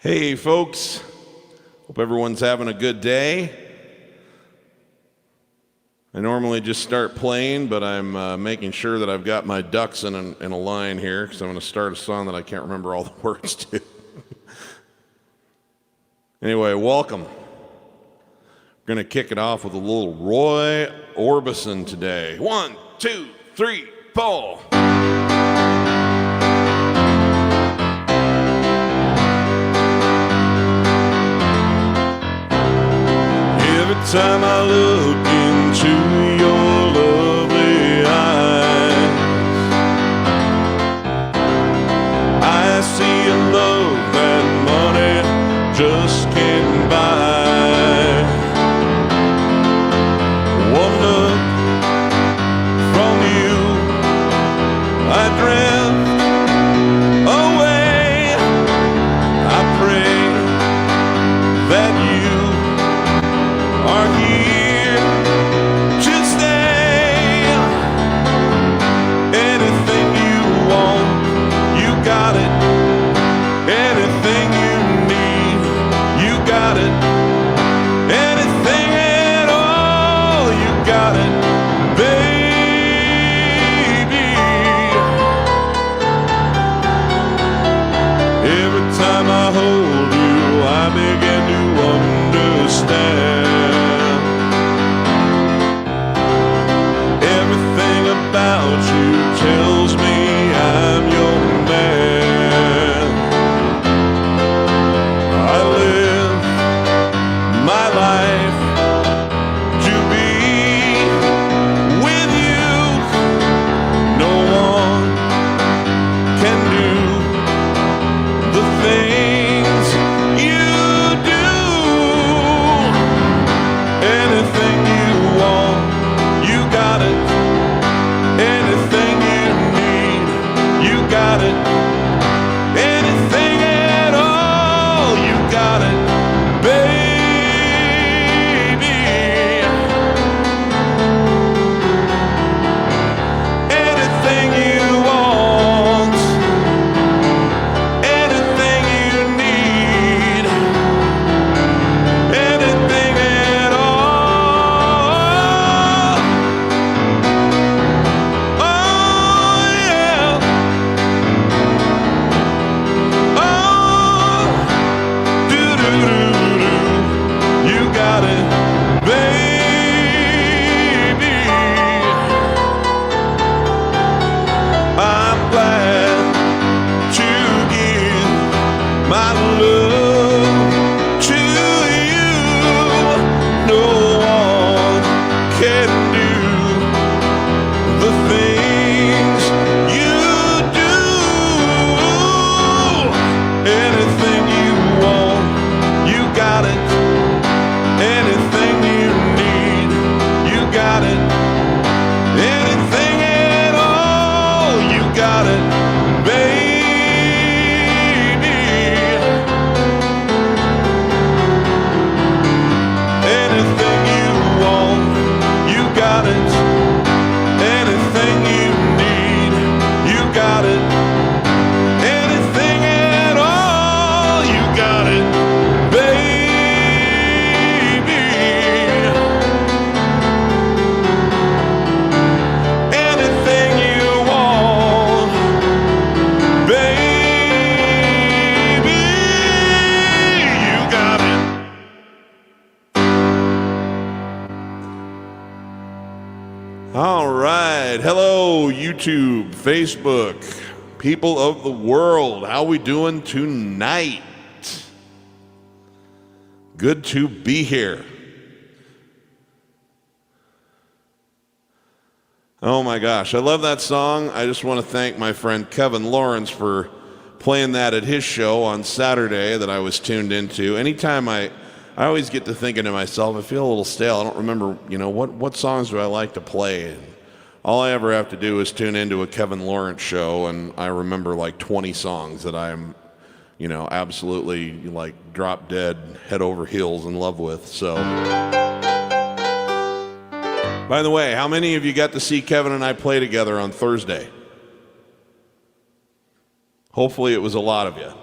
Hey folks, hope everyone's having a good day. I normally just start playing, but I'm making sure that I've got my ducks in a line here because I'm going to start a song that I can't remember all the words to. Anyway, welcome. We're going to kick it off with a little Roy Orbison today. 1, 2, 3, 4. Every time I look into your lovely eyes, I see a love that money just can't buy. One look from you, I drift away. I pray that you are here to stay. Anything you want, you got it. Anything you need, you got it. Anything at all, you got it, baby. Every time I hold you, I begin to understand. About you tells me I'm your man. I live my life to be with you. No one can do the things you do. Anything you want, you got it. Anything you need, you got it. Anything at all, you got it, baby. Anything you want, anything you need, anything at all. You got it, baby. I'm glad to give my love to you. No one can do the things you do. Anything you want, you got it. Anything you need, you got it. Anything at all, you got it, baby. Anything you want, you got it. Anything you need, you got it. Anything at all, you got it, baby. Anything you want, baby, you got it. All right. Hello, YouTube, Facebook, people of the world. How we doing tonight? Good to be here. Oh my gosh, I love that song. I just want to thank my friend Kevin Lawrence for playing that at his show on Saturday that I was tuned into. Anytime I always get to thinking to myself, I feel a little stale. I don't remember, what songs do I like to play? And all I ever have to do is tune into a Kevin Lawrence show, and I remember like 20 songs that I'm, absolutely like drop dead, head over heels in love with. So, by the way, how many of you got to see Kevin and I play together on Thursday? Hopefully it was a lot of you.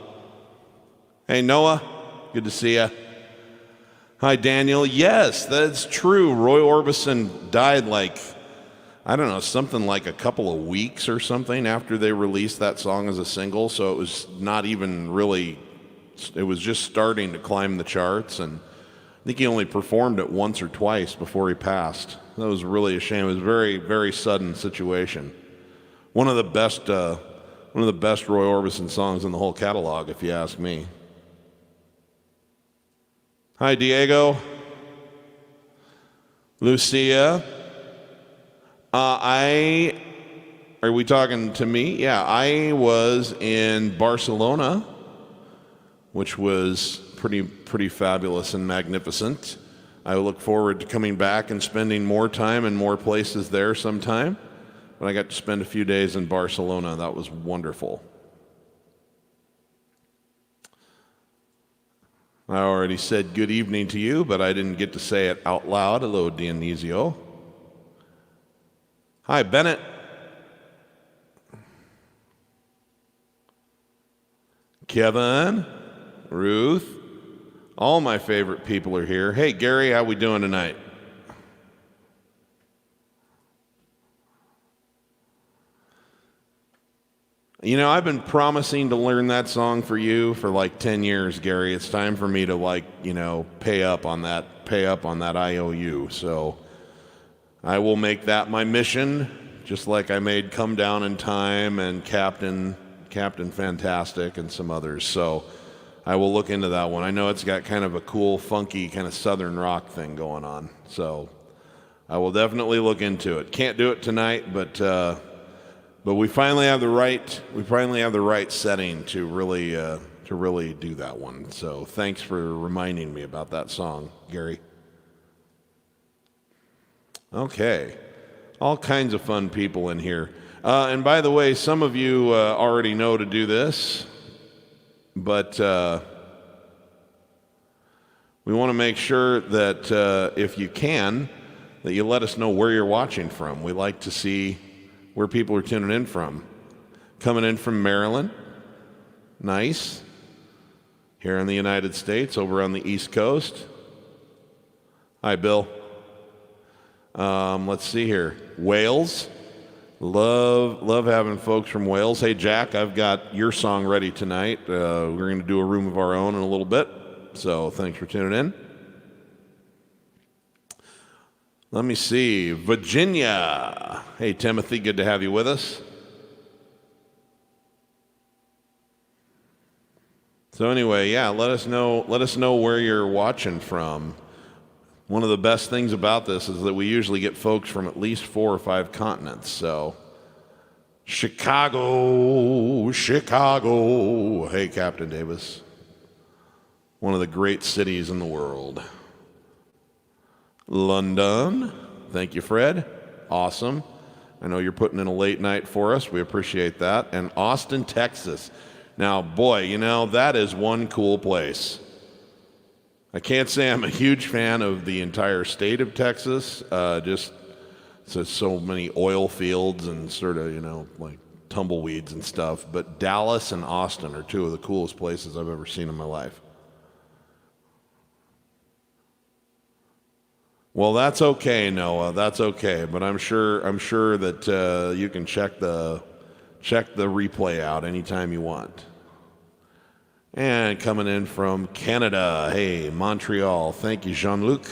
Hey, Noah, good to see you. Hi, Daniel. Yes, that's true. Roy Orbison died I don't know, something like a couple of weeks or something after they released that song as a single. So it was not even really, it was just starting to climb the charts. And I think he only performed it once or twice before he passed. That was really a shame. It was a very, very sudden situation. One of the best Roy Orbison songs in the whole catalog, if you ask me. Hi, Diego. Lucia. Are we talking to me? Yeah, I was in Barcelona, which was pretty fabulous and magnificent. I look forward to coming back and spending more time in more places there sometime. But I got to spend a few days in Barcelona. That was wonderful. I already said good evening to you, but I didn't get to say it out loud. Hello, Dionisio. Hi, Bennett. Kevin, Ruth, all my favorite people are here. Hey, Gary, how we doing tonight? You know, I've been promising to learn that song for you for like 10 years, Gary. It's time for me to pay up on that IOU. So I will make that my mission, just like I made Come Down in Time and Captain Fantastic and some others. So I will look into that one. I know it's got kind of a cool, funky, kind of southern rock thing going on. So I will definitely look into it. Can't do it tonight, but we finally have the right setting to really do that one. So thanks for reminding me about that song, Gary. Okay, all kinds of fun people in here. And by the way, some of you already know to do this, but we want to make sure that if you can, that you let us know where you're watching from. We like to see where people are tuning in from. Coming in from Maryland, nice. Here in the United States, over on the East Coast. Hi, Bill. Let's see here. Wales. Love having folks from Wales. Hey, Jack, I've got your song ready tonight. We're going to do a room of our own in a little bit. So thanks for tuning in. Let me see. Virginia. Hey, Timothy, good to have you with us. So anyway, yeah, let us know where you're watching from. One of the best things about this is that we usually get folks from at least 4 or 5 continents. So Chicago. Hey, Captain Davis. One of the great cities in the world. London. Thank you, Fred. Awesome. I know you're putting in a late night for us. We appreciate that. And Austin, Texas. Now, boy, that is one cool place. I can't say I'm a huge fan of the entire state of Texas. Just so many oil fields and sort of, like tumbleweeds and stuff. But Dallas and Austin are 2 of the coolest places I've ever seen in my life. Well, that's okay, Noah. That's okay. But I'm sure that you can check the replay out anytime you want. And coming in from Canada, hey, Montreal. Thank you, Jean-Luc.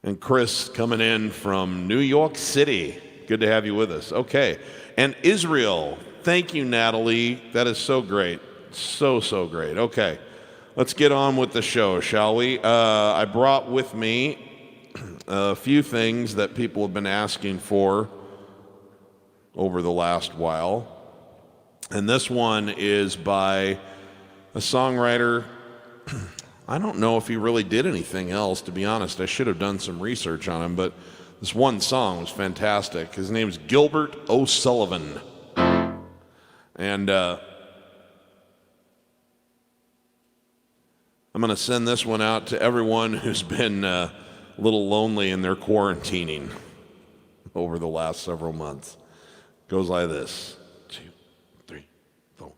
And Chris coming in from New York City. Good to have you with us. Okay. And Israel. Thank you, Natalie. That is so great. So great. Okay. Let's get on with the show, shall we? I brought with me a few things that people have been asking for over the last while. And this one is by a songwriter. I don't know if he really did anything else, to be honest. I should have done some research on him, but this one song was fantastic. His name is Gilbert O'Sullivan. And I'm going to send this one out to everyone who's been a little lonely in their quarantining over the last several months. It goes like this. 2, 3, 4.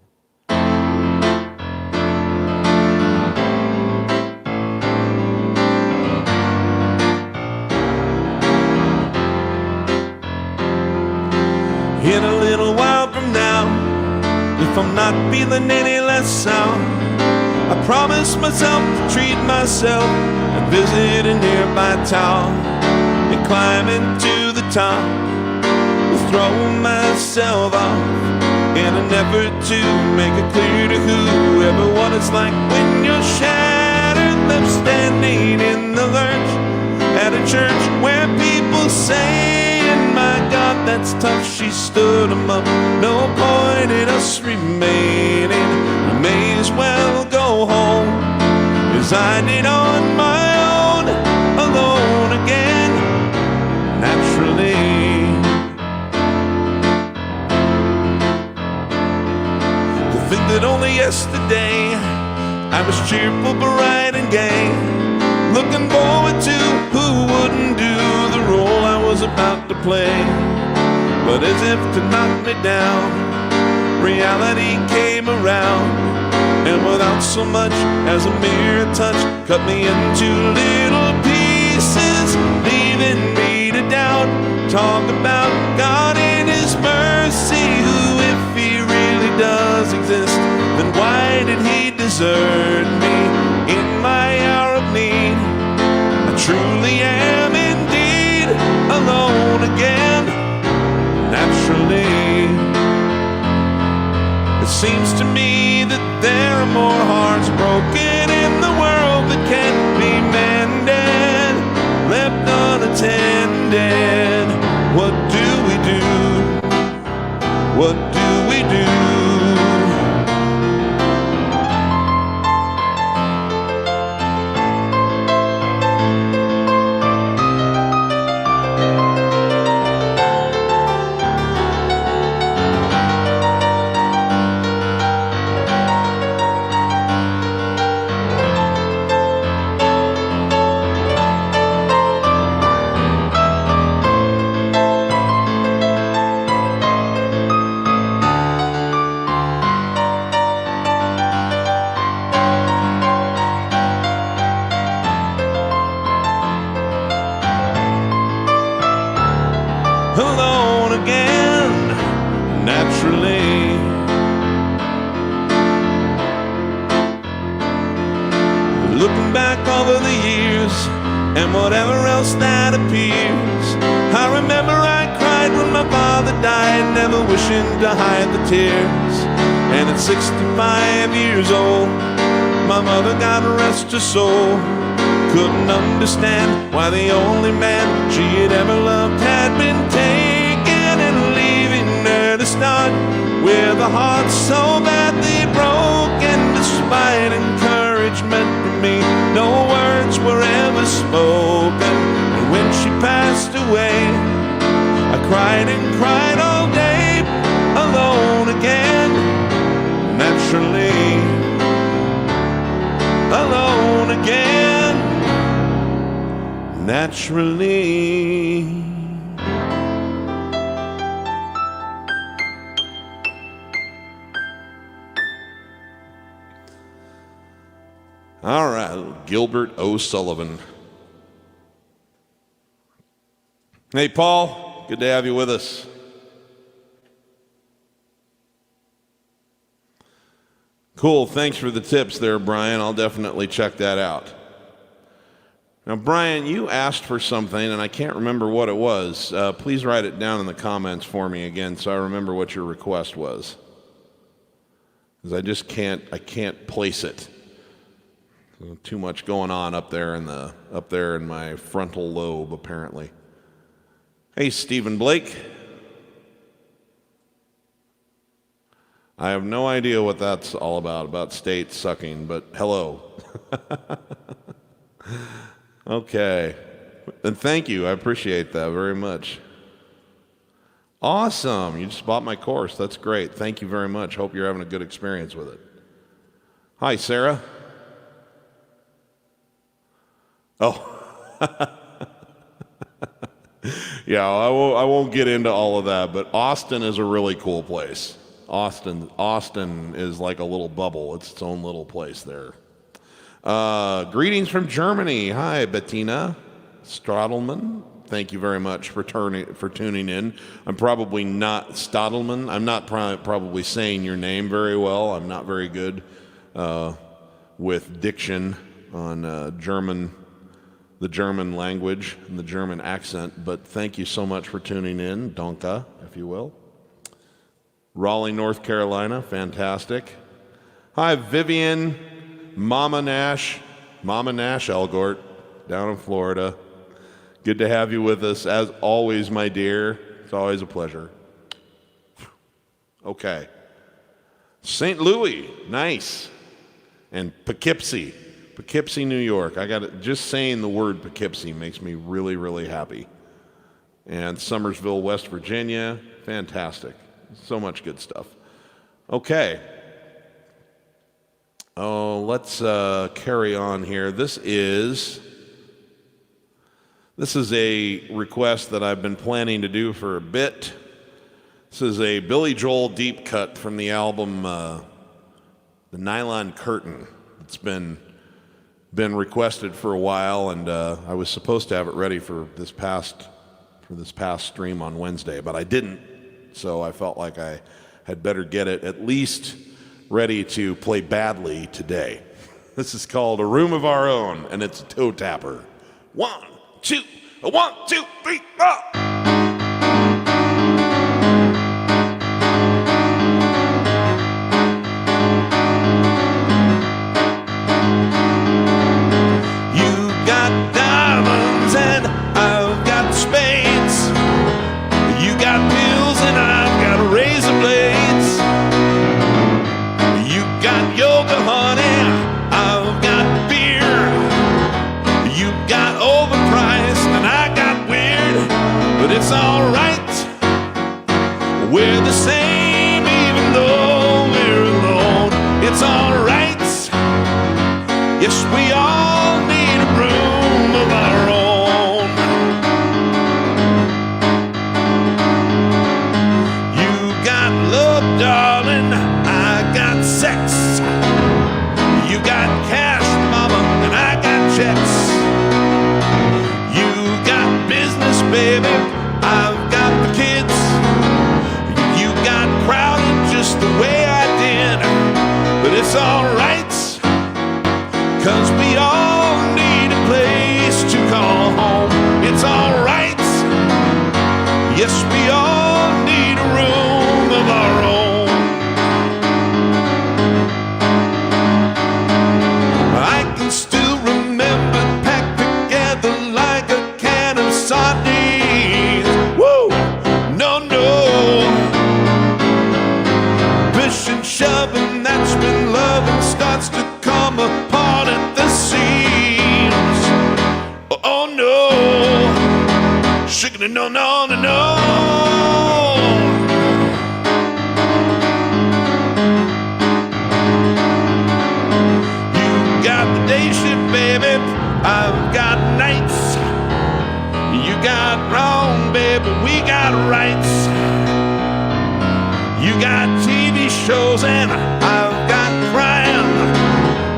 if I'm not feeling any less sound, I promise myself to treat myself and visit a nearby town and climb into the top, throw myself off in an effort to make it clear to whoever what it's like when you're shattered, left standing in the lurch at a church where people saying, my God, that's tough. She stood 'em up, no point in us remaining. I may as well go home as I did on my own, alone again, naturally. To think that only yesterday I was cheerful, bright and gay, looking forward to who wouldn't do the role I was about to play. But as if to knock me down, reality came around, and without so much as a mere touch, cut me into little pieces, leaving me to doubt. Talk about God in His mercy, who, if He really does exist, then why did He desert me in my hour of need? I truly am indeed alone again, naturally. It seems to me that there are more hearts broken in the world that can't be mended, left unattended. What do we do? What do we do? Alone again, naturally. Looking back over the years and whatever else that appears, I remember I cried when my father died, never wishing to hide the tears. And at 65 years old, my mother, God rest her soul, couldn't understand why the only man she had ever loved had been taken, and leaving her to start with a heart so badly broken. Despite encouragement from me, no words were ever spoken. And when she passed away, I cried and cried all day, alone again, naturally. Alone again, naturally. All right, Gilbert O'Sullivan. Hey, Paul, good to have you with us. Cool, thanks for the tips there, Bryan. I'll definitely check that out. Now, Bryan, you asked for something, and I can't remember what it was. Please write it down in the comments for me again so I remember what your request was. Because I just can't place it. Too much going on up there in my frontal lobe, apparently. Hey, Stephen Blake. I have no idea what that's all about state sucking, but hello. Okay. And thank you. I appreciate that very much. Awesome. You just bought my course. That's great. Thank you very much. Hope you're having a good experience with it. Hi, Sarah. Oh. Yeah, I won't get into all of that, but Austin is a really cool place. Austin is like a little bubble. It's its own little place there. Greetings from Germany. Hi, Bettina Stradelman. thank you very much for tuning in. I'm probably not Stadelman. I'm not probably saying your name very well. I'm not very good with diction on the German language and the German accent, but thank you so much for tuning in, Donka, if you will. Raleigh, North Carolina, fantastic. Hi, Vivian, Mama Nash Elgort, down in Florida. Good to have you with us, as always, my dear. It's always a pleasure. Okay. St. Louis, nice. And Poughkeepsie, New York. Just saying the word Poughkeepsie makes me really, really happy. And Summersville, West Virginia, fantastic. So much good stuff. Okay. Oh, let's carry on here. This is a request that I've been planning to do for a bit. This is a Billy Joel deep cut from the album The Nylon Curtain. It's been requested for a while, and I was supposed to have it ready for this past stream on Wednesday, but I didn't. So I felt like I had better get it at least ready to play badly today. This is called A Room of Our Own, and it's a toe tapper. 1, 2, 1, 2, 3, 4. It's alright, we're the same even though we're alone. It's alright, yes, we all need a room of our own. You got love, darling, I got sex. You got cash, mama, and I got checks. You got business, baby, I've got the kids. You got crowded just the way I did. But it's alright, 'cause we all need a place to call home. It's alright, yes, we all need a room of our own. I can still remember packed together like a can of sardines. Pushing, shoving, that's when loving starts to come apart at the seams. Oh no, shaking it, no, no, no, no. You got the day shift, baby, I've got nights. You got wrong, baby, we got rights. You got TV shows and I've got crime.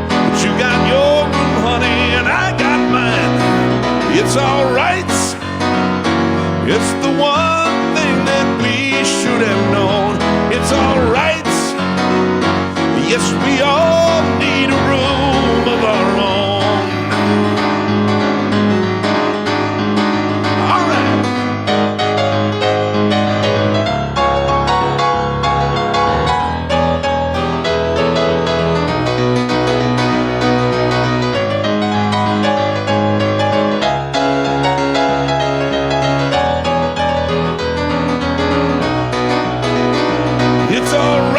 But you got your room, honey, and I got mine. It's alright, it's the one thing that we should have known. It's alright, yes, we all need a room of our own. It's alright.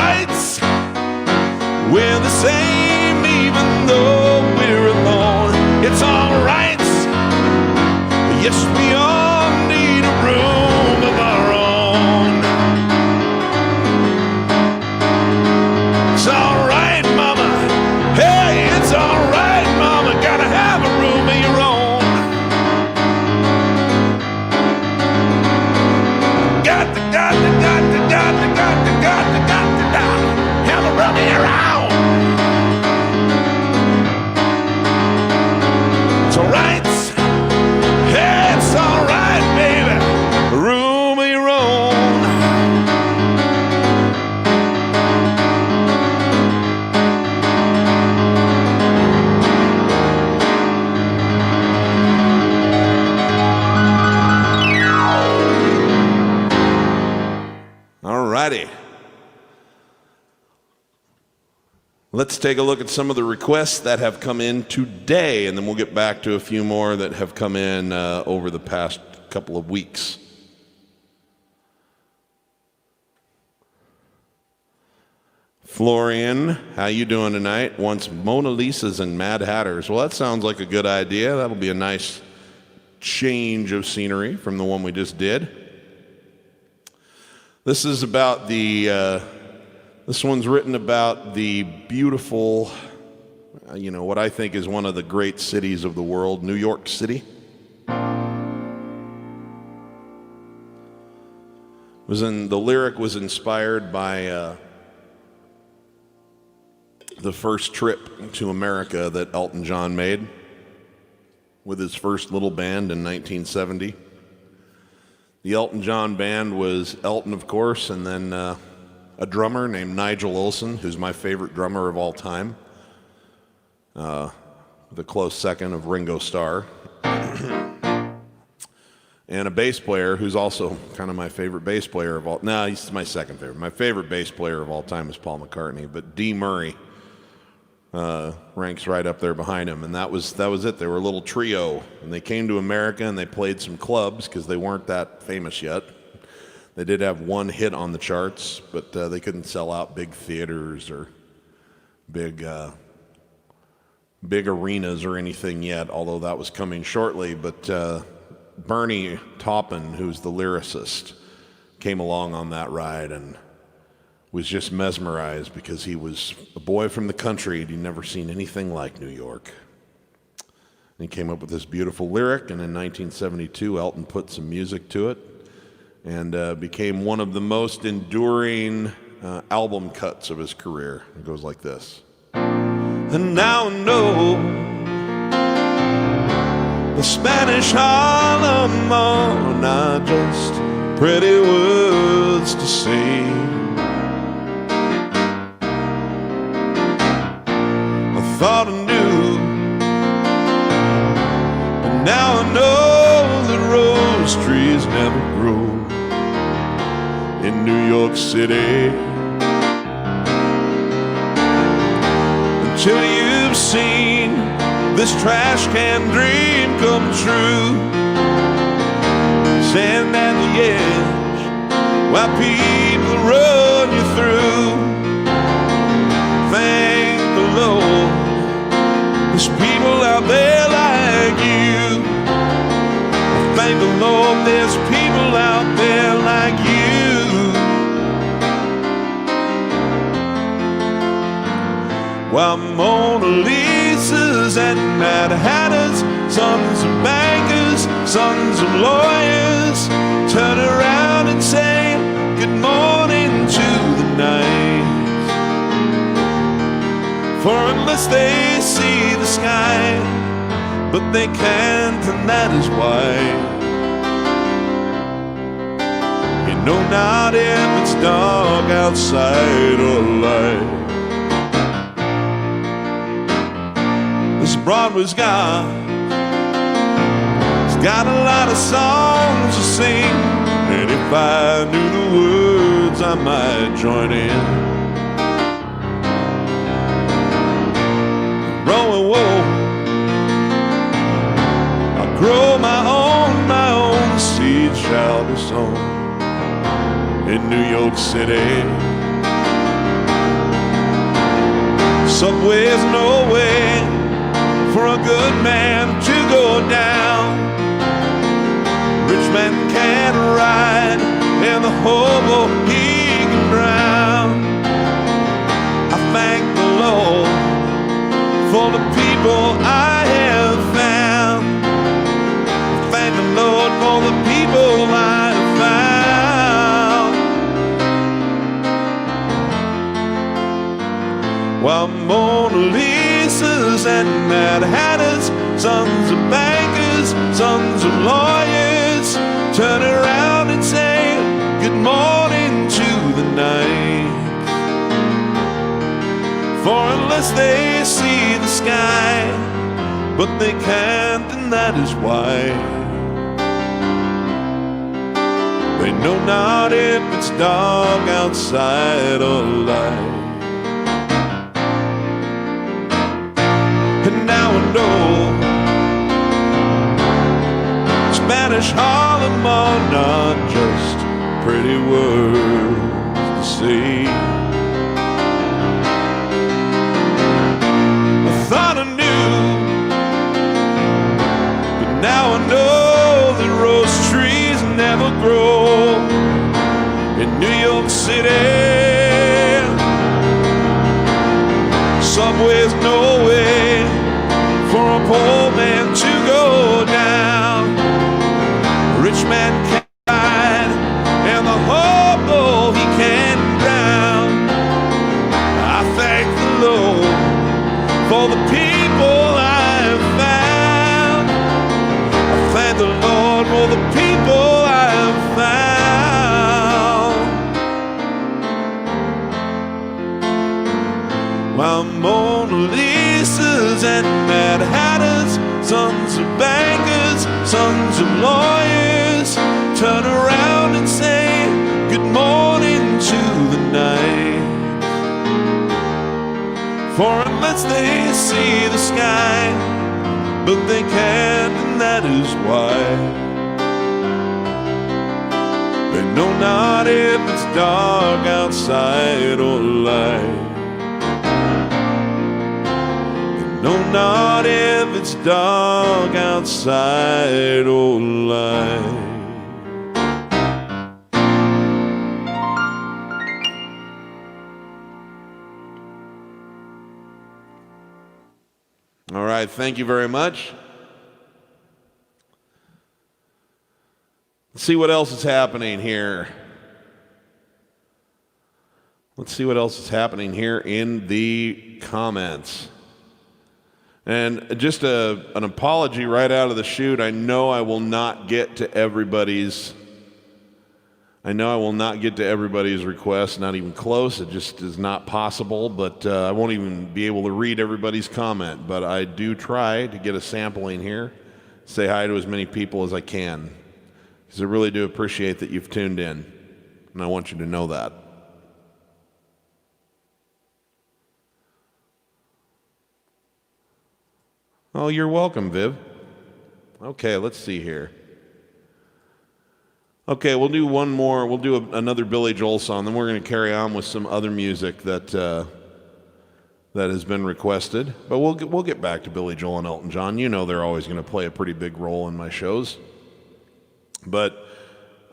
Let's take a look at some of the requests that have come in today, and then we'll get back to a few more that have come in over the past couple of weeks. Florian, how you doing tonight? Wants Mona Lisas and Mad Hatters. Well, that sounds like a good idea. That'll be a nice change of scenery from the one we just did. This is about the, this one's written about the beautiful, what I think is one of the great cities of the world, New York City. The lyric was inspired by the first trip to America that Elton John made with his first little band in 1970. The Elton John band was Elton, of course, and then a drummer named Nigel Olsson, who's my favorite drummer of all time, the close second of Ringo Starr, and a bass player who's also kind of my favorite bass player of all. No, he's my second favorite. My favorite bass player of all time is Paul McCartney, but Dee Murray ranks right up there behind him, and that was it. They were a little trio, and they came to America and they played some clubs because they weren't that famous yet. They did have one hit on the charts, but they couldn't sell out big theaters or big arenas or anything yet, although that was coming shortly. But Bernie Taupin, who's the lyricist, came along on that ride and was just mesmerized because he was a boy from the country and he'd never seen anything like New York. And he came up with this beautiful lyric, and in 1972 Elton put some music to it and became one of the most enduring album cuts of his career. It goes like this. And now I know the Spanish Harlem are not just pretty words to say. Thought I knew, but now I know that rose trees never grow in New York City. Until you've seen this trash can dream come true, stand at the edge while people run you through. Thank the Lord, there's people out there like you. Thank the Lord, there's people out there like you. While Mona Lisas and Mad Hatters, sons of bankers, sons of lawyers, turn around and say good morning to the night. For unless they see the sky, but they can't, and that is why. You know not if it's dark outside or light. This Broadway's got, it's got a lot of songs to sing, and if I knew the words I might join in. Rowing wool, I'll grow my own seed shall be sown in New York City. Subway's no way for a good man to go down. Rich man can't ride, and the hobo he can drown. I thank the Lord for the people I have found. Thank the Lord for the people I have found. While Mona Lisas and Mad Hatters, sons of bankers, sons of lawyers, turn around and say good morning to the night. For unless they see the sky, but they can't, and that is why. They know not if it's dark outside or light. them are not just pretty words to say. I thought I knew, but now I know that rose trees never grow in New York City. Subway's no way for a poor man to go down. A rich man can't hide, and the hobo he can't drown. I thank the Lord for the people I have found. I thank the Lord for the people I have found. While Mona Lisas and Mad Hatters, sons of bankers, sons of lawyers, turn around and say good morning to the night. For unless they see the sky, but they can't, and that is why they know not if it's dark outside or light. No, not if it's dark outside or light. All right, thank you very much. Let's see what else is happening here. Let's see what else is happening here in the comments. And just an apology right out of the chute. I know I will not get to everybody's request, not even close. It just is not possible, but I won't even be able to read everybody's comment. But I do try to get a sampling here, say hi to as many people as I can, because I really do appreciate that you've tuned in, and I want you to know that. Oh, you're welcome, Viv. Okay, let's see here. Okay, we'll do one more. We'll do another Billy Joel song. Then we're going to carry on with some other music that has been requested. But we'll get back to Billy Joel and Elton John. You know they're always going to play a pretty big role in my shows. But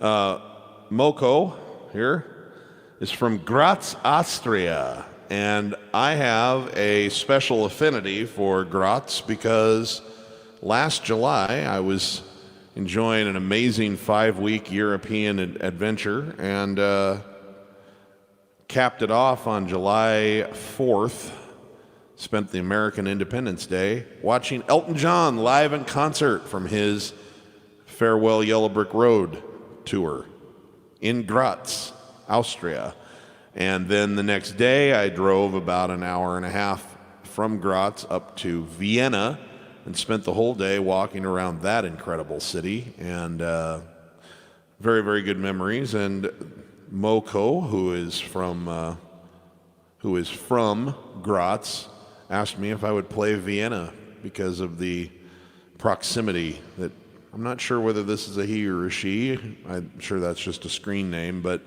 Moko here is from Graz, Austria. And I have a special affinity for Graz because last July I was enjoying an amazing 5-week European adventure and capped it off on July 4th. Spent the American Independence Day watching Elton John live in concert from his Farewell Yellow Brick Road tour in Graz, Austria. And then the next day, I drove about an hour and a half from Graz up to Vienna and spent the whole day walking around that incredible city. And very, very good memories. And Moko, who is from Graz, asked me if I would play Vienna because of the proximity. That I'm not sure whether this is a he or a she. I'm sure that's just a screen name, but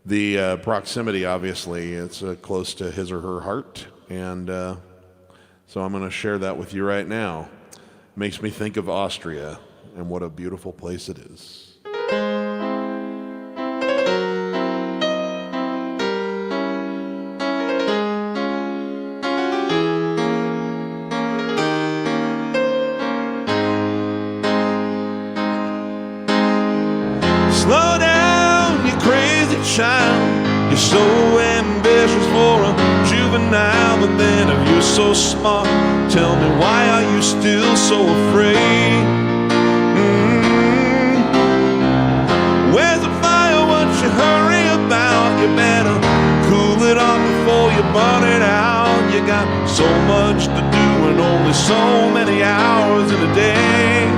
the proximity, obviously, it's close to his or her heart, and so I'm going to share that with you right now. Makes me think of Austria, and what a beautiful place it is. Slow down, you crazy child. You're so ambitious for a juvenile, but then if you're so smart, tell me why are you still so afraid? Where's the fire? What you hurry about? You better cool it off before you burn it out. You got so much to do and only so many hours in a day.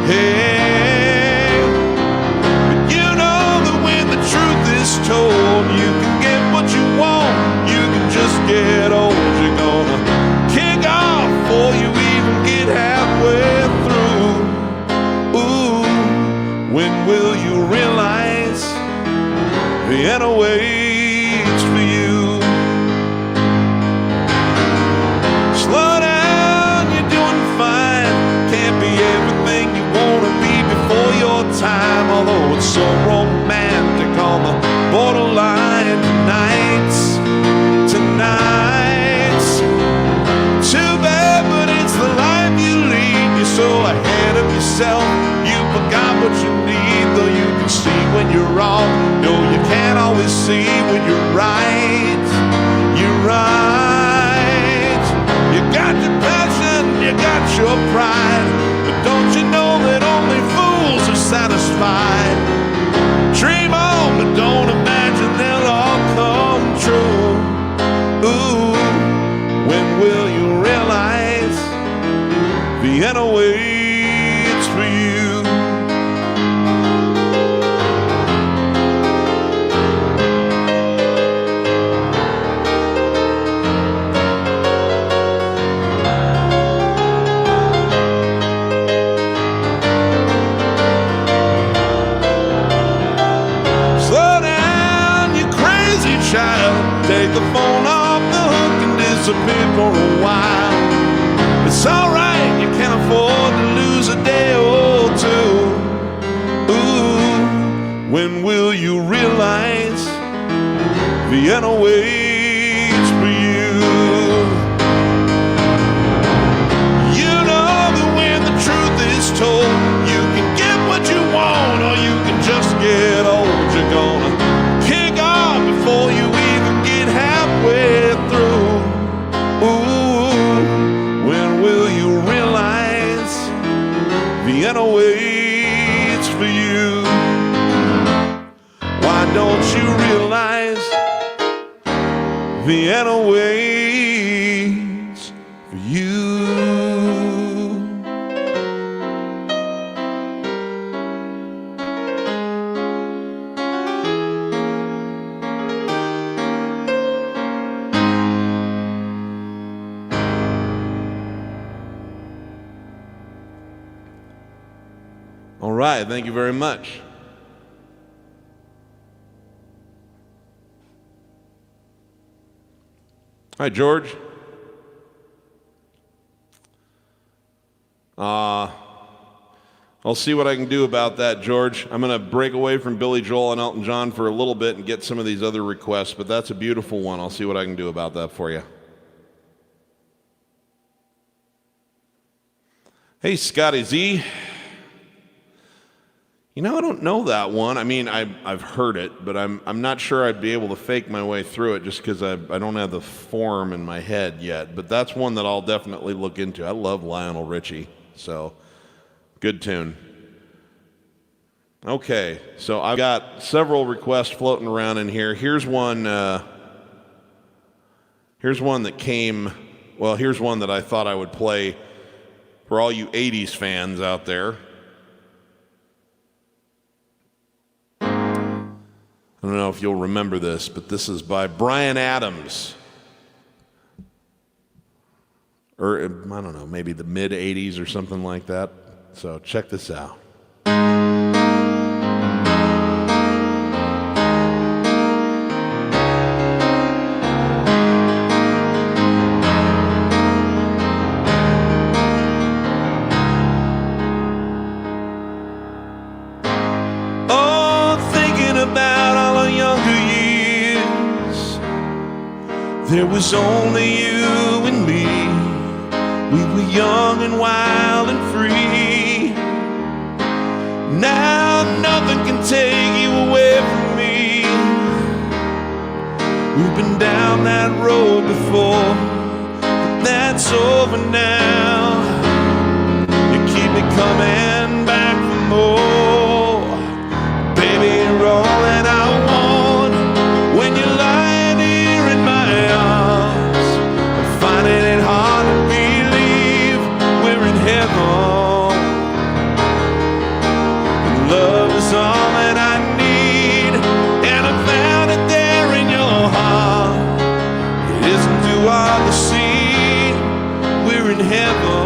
Hey, but you know that when the truth is told, you can get what you want, you can just get old. You're gonna kick off before you even get halfway through. Ooh, pride. But don't you know that only fools are satisfied? Dream on, but don't imagine they'll all come true. Ooh, when will you realize Vienna waits for you? Take the phone off the hook and disappear for a while. It's alright, you can't afford to lose a day or two. Ooh, when will you realize Vienna waits for you? You know that when the truth is told, you can get what you want or you can just get old. You're gonna kick off before you halfway through. Ooh, when will you realize Vienna waits for you? Why don't you realize Vienna waits for you? All right, thank you very much. Hi, George. I'll see what I can do about that, George. I'm going to break away from Billy Joel and Elton John for a little bit and get some of these other requests, but that's a beautiful one. I'll see what I can do about that for you. Hey, Scotty Z. You know, I don't know that one. I mean, I've heard it, but I'm not sure I'd be able to fake my way through it just because I don't have the form in my head yet. But that's one that I'll definitely look into. I love Lionel Richie, so good tune. Okay, so I've got several requests floating around in here. Here's one that came, well, here's one that I thought I would play for all you 80s fans out there. I don't know if you'll remember this, but this is by Bryan Adams. Or, I don't know, maybe the mid-'80s or something like that. So check this out. There was only you and me. We were young and wild and free. Now nothing can take you away from me. We've been down that road before, but that's over now. You keep me coming back for more. Baby, you're all that I want. When you lie finding it hard to believe we're in heaven. And love is all that I need, and I found it there in your heart. It isn't too hard to see we're in heaven.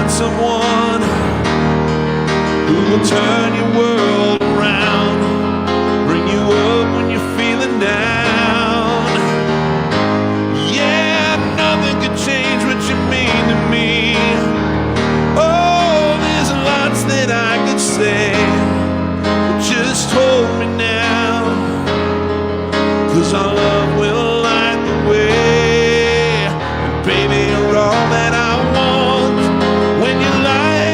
Someone who will turn your world around, bring you up when you're feeling down. Yeah, nothing could change what you mean to me. Oh, there's lots that I could say, but just hold me now, 'cause our love will light the way. And baby, you're all that I want. When you lie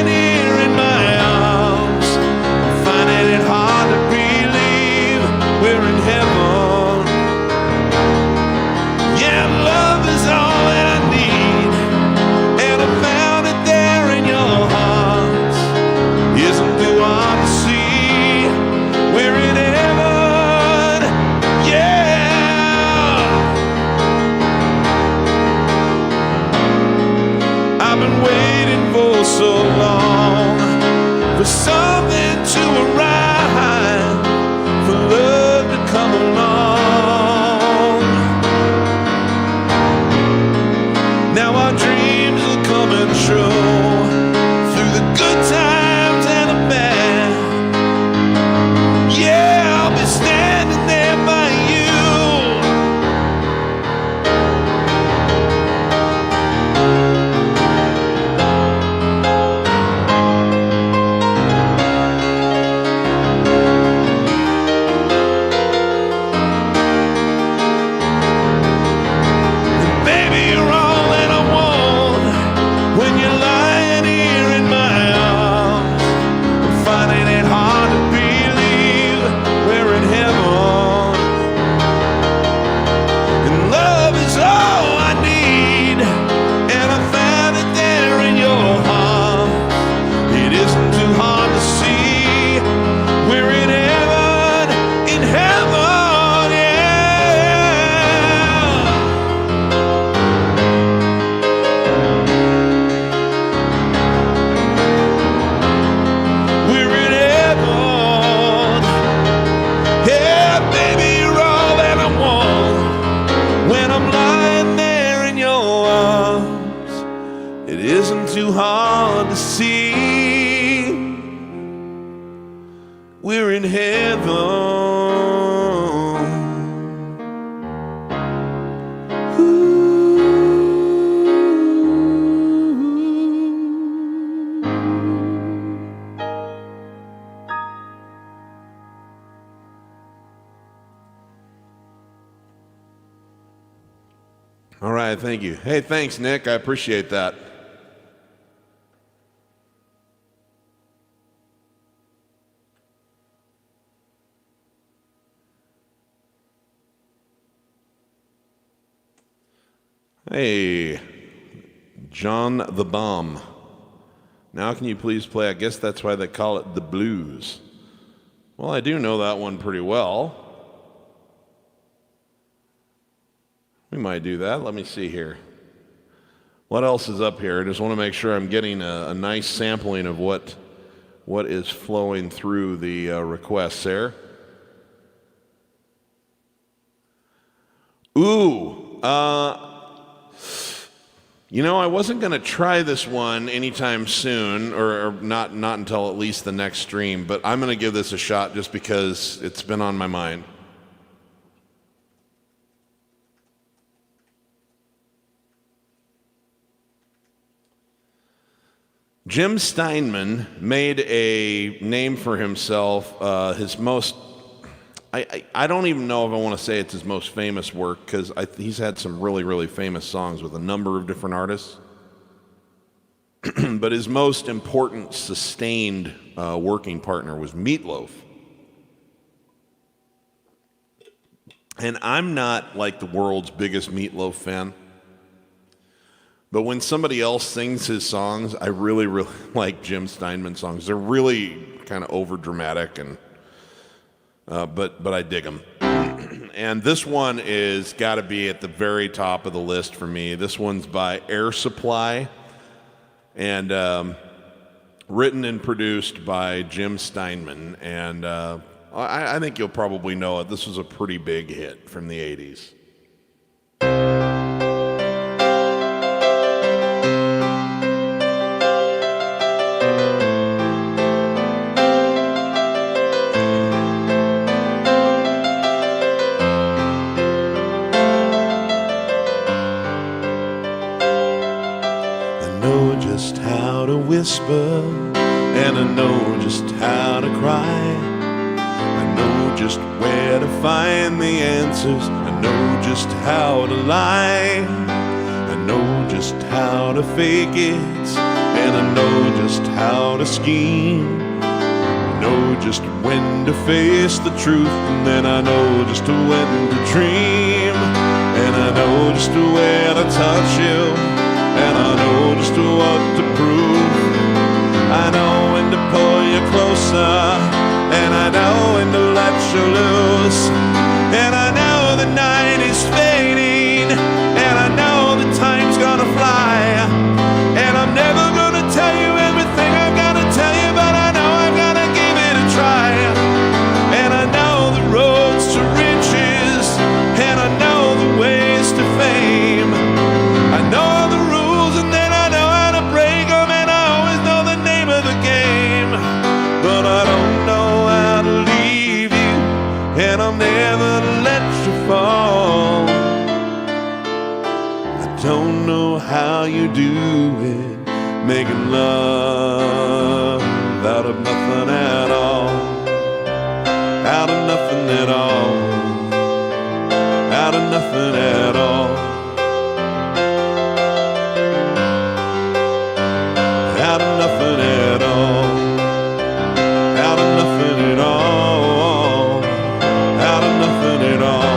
when I'm lying there in your arms, it isn't too hard to see we're in heaven. All right, thank you. Hey, thanks, Nick. I appreciate that. Hey, John the Bomb. Now can you please play, I guess that's why they call it the blues. Well, I do know that one pretty well. We might do that. Let me see here. What else is up here? I just want to make sure I'm getting a nice sampling of what is flowing through the requests there. Ooh, you know, I wasn't going to try this one anytime soon, or not until at least the next stream, but I'm going to give this a shot just because it's been on my mind. Jim Steinman made a name for himself, his most, I don't even know if I want to say it's his most famous work, because he's had some really, really famous songs with a number of different artists. But his most important sustained working partner was Meatloaf. And I'm not like the world's biggest Meatloaf fan. But when somebody else sings his songs, I really, really like Jim Steinman songs. They're really kind of over dramatic, and but I dig them. And this one is got to be at the very top of the list for me. This one's by Air Supply, and written and produced by Jim Steinman. And I think you'll probably know it. This was a pretty big hit from the 80s. Whisper, and I know just how to cry. I know just where to find the answers. I know just how to lie. I know just how to fake it, and I know just how to scheme. I know just when to face the truth, and then I know just when to dream. And I know just where to touch you, and I know just what to prove. I know when to pull you closer, and I know when to let you loose. And I know the night is fading, and I know the time's gonna fly. And I'm never gonna tell you everything I've gotta tell you, but I know I'm gonna give it a try. And I know the roads to riches, and I know the ways to fame. I know the rules, and then I know how to break them, and I always know the name of the game. But I don't know how to leave you, and I'll never let you fall. I don't know how you do it, making love out of nothing at all. Out of nothing at all. Out of nothing at all. Out of nothing at all. Out of nothing at all. Out of nothing at all.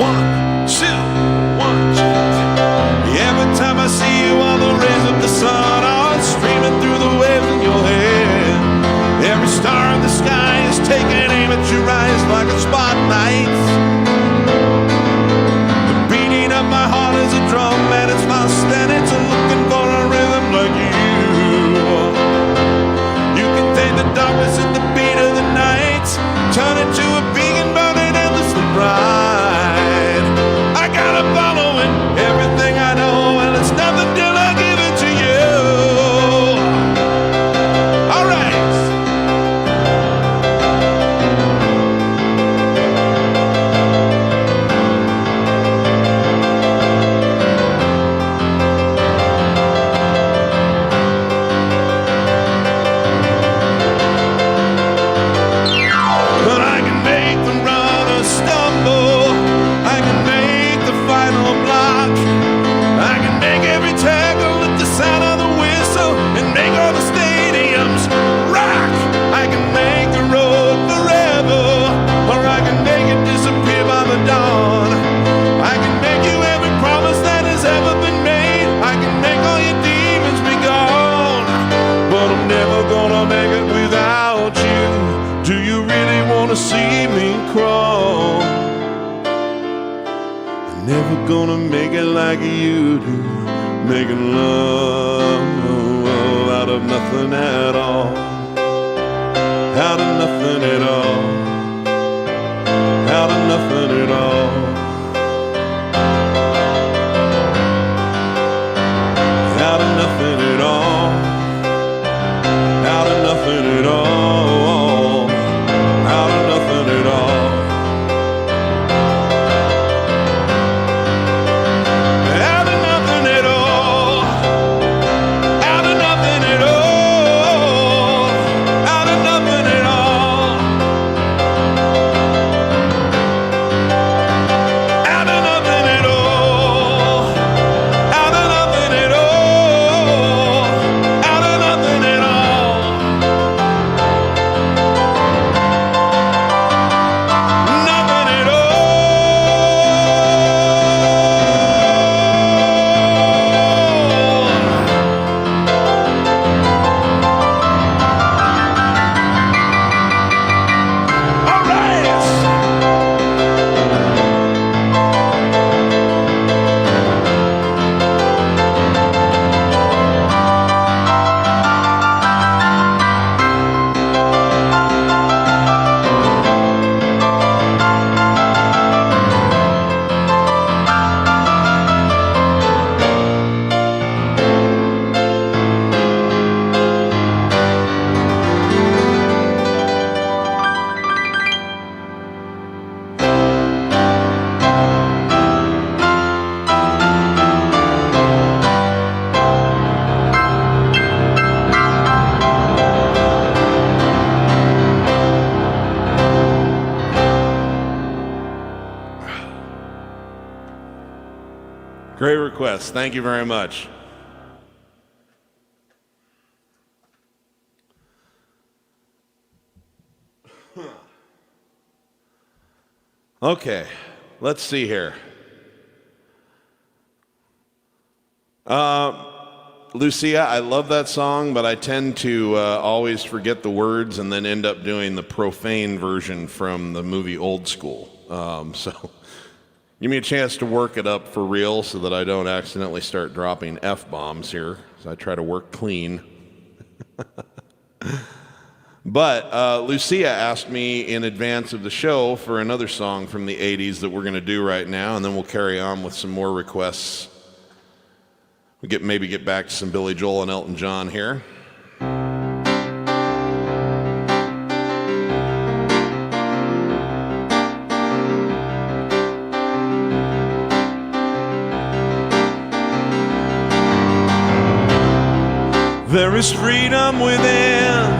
One, two, 1, 2. Every time I see you on the rays of the sun, all streaming through the waves in your head. Every star in the sky is taking aim at your eyes like a spotlight. My heart is a drum and it's lost and it's looking for a rhythm like you. You can take the darkness at the beat of the night. really wanna see me crawl. I'm never gonna make it like you do, making love out of nothing at all. Out of nothing at all. Out of nothing at all. Out of nothing at all. Out of nothing at all. Out of nothing at all. Out of nothing at all. Out of nothing at all. Out of nothing at all. Out of nothing at all. Out of nothing at all. Out of nothing at all. Nothing at all. All right. Great request. Thank you very much. Okay, let's see here. Lucia, I love that song, but I tend to always forget the words and then end up doing the profane version from the movie Old School. So give me a chance to work it up for real so that I don't accidentally start dropping F-bombs here, so I try to work clean. But Lucia asked me in advance of the show for another song from the 80s that we're going to do right now, and then we'll carry on with some more requests. We'll maybe get back to some Billy Joel and Elton John here. There is freedom within,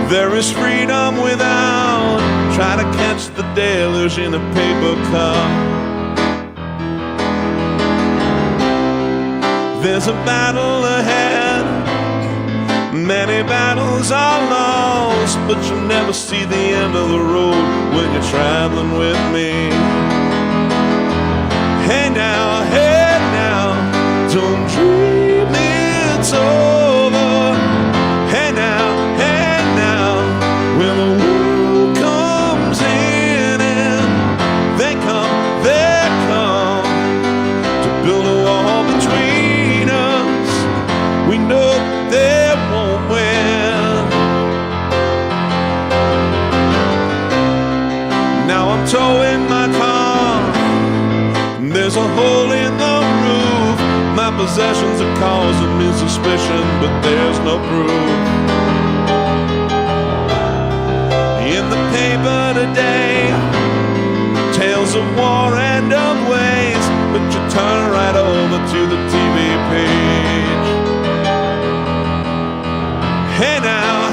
there is freedom without. Try to catch the deluge in a paper cup. There's a battle ahead, many battles are lost, but you never see the end of the road when you're traveling with me. Hey now, don't dream it's over. Hey now, when the world comes in and they come to build a wall between us. We know they won't win. Now I'm towing my car, there's a hole in the roof. My possessions are causing me suspicion, but there's no proof. In the paper today, tales of war and of ways, but you turn right over to the TV page. Hey now,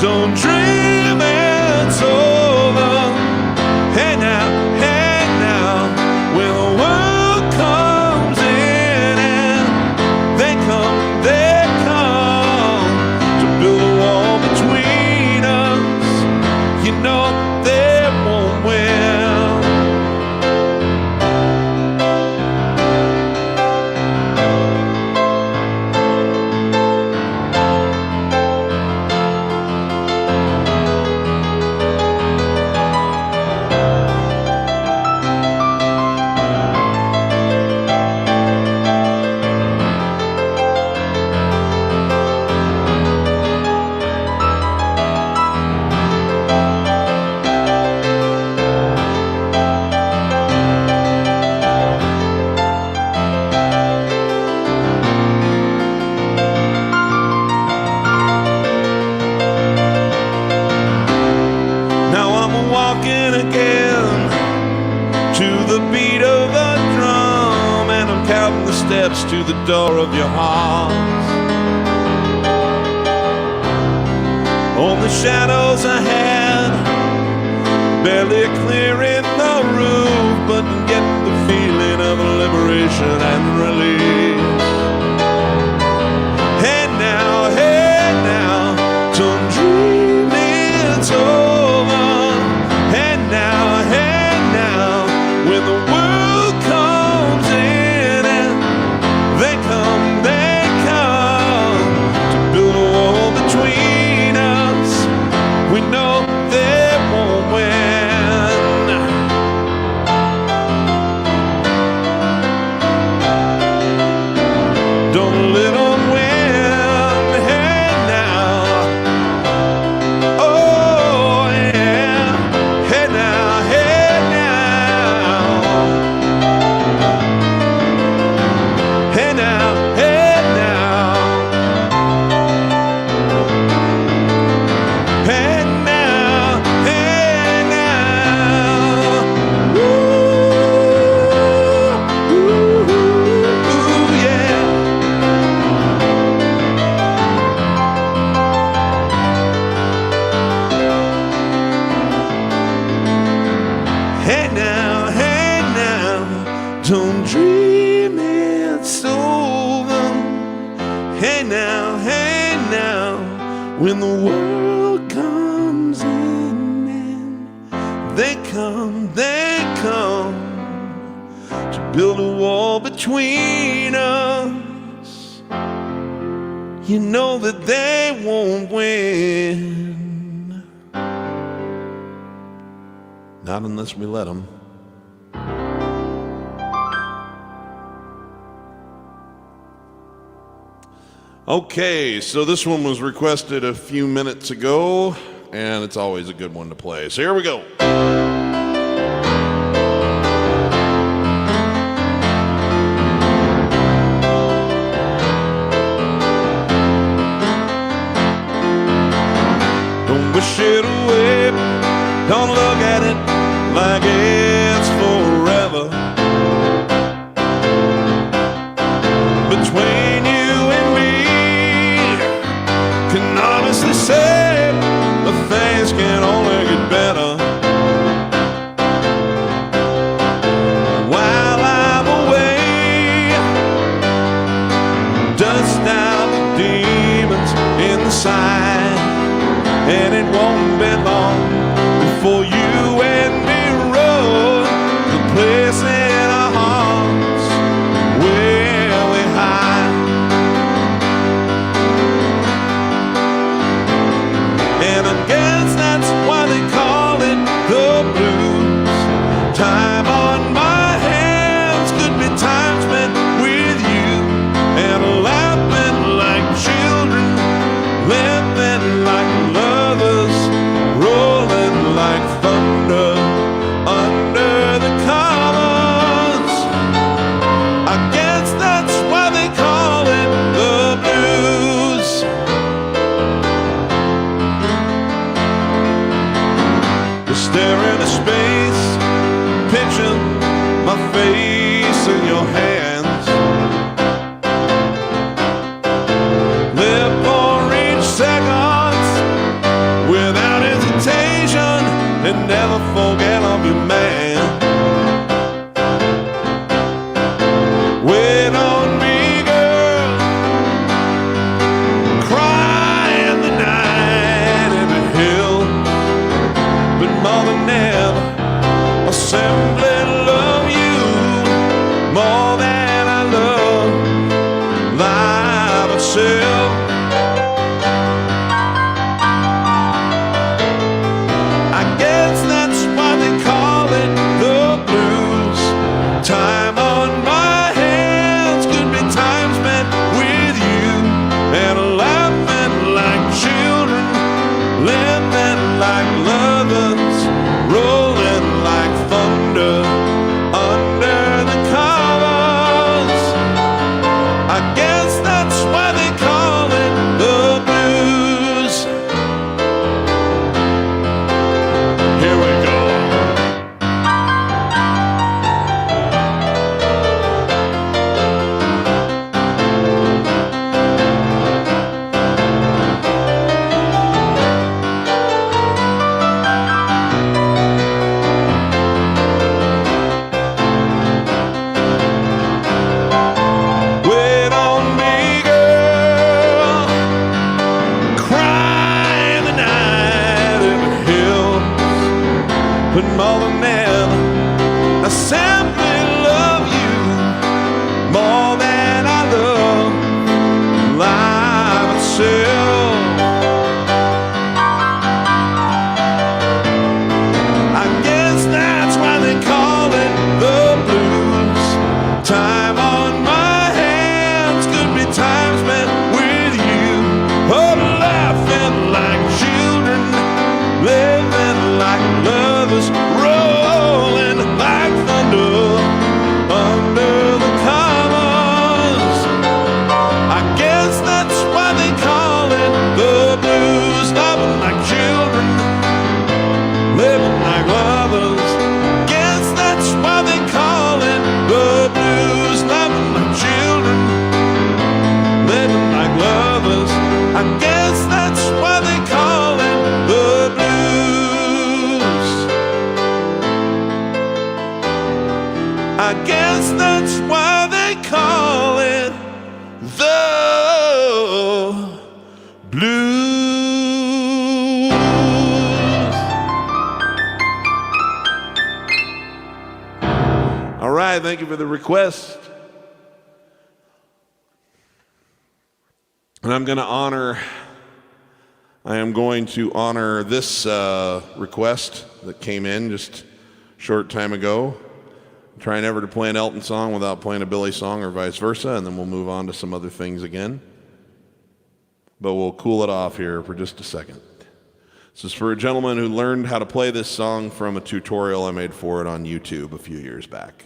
don't dream it's over. Hey now, when the world comes in and they come to build a wall between us. You know they won't win. walking again to the beat of a drum, and I'm counting the steps to the door of your heart. On the shadows ahead, barely clearing the roof, but getting the feeling of liberation and release. Hey now, don't dream it's over. Hey now, when the world comes in and they come to build a wall between us. We know they won't win. Don't let them win. Hey now. Oh yeah. Hey now, hey now. Hey now, hey now. Hey now, hey now. Ooh, yeah. Hey now, don't dream it's over. Hey now, when the world comes in and they come to build a wall between us. You know that they won't win. Not unless we let them. Okay, so this one was requested a few minutes ago, and it's always a good one to play. So here we go. Don't wish it away, don't look at it like it's forever. Between you and me, can honestly say that things can only get better. While I'm away, dust out the demons inside, and it won't be long before you and me roll the place in our hearts where we hide. And I guess that's why they call it the blues. Time on my hands could be time spent with you, and laughing like children, living like lovers, rolling like thunder under the covers. I guess that's why they call it the blues. You stare into space, picture my face in your hands. Live for each second without hesitation, and never forget of your man. Wait on me, girl. Cry in the night in the hill, but more than ever, I'll simply love you more than I love life itself. I guess that's why they but more than ever, I simply love you more than I love life itself. I guess that's why they call it the blues. Time on my hands could be time spent with you, oh, laughing like children, living like lovers, rolling like thunder under the covers. I guess that's why they call it the blues. Loving like children, living like lovers. Guess that's why they call it the blues. Loving like children, living like lovers. I guess that's why they call it the blues. I guess that's why they call it the blues. All right, thank you for the request. And I am going to honor this request that came in just a short time ago. I'm trying never to play an Elton song without playing a Billy song or vice versa, and then we'll move on to some other things again. But we'll cool it off here for just a second. This is for a gentleman who learned how to play this song from a tutorial I made for it on YouTube a few years back.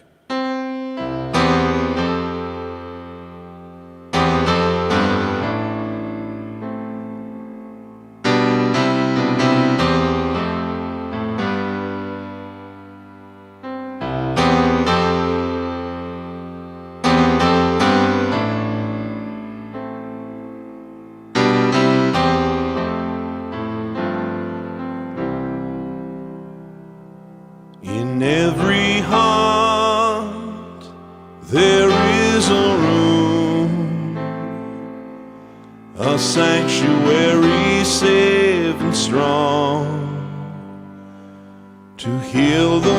In every heart there is a room, a sanctuary safe and strong, to heal the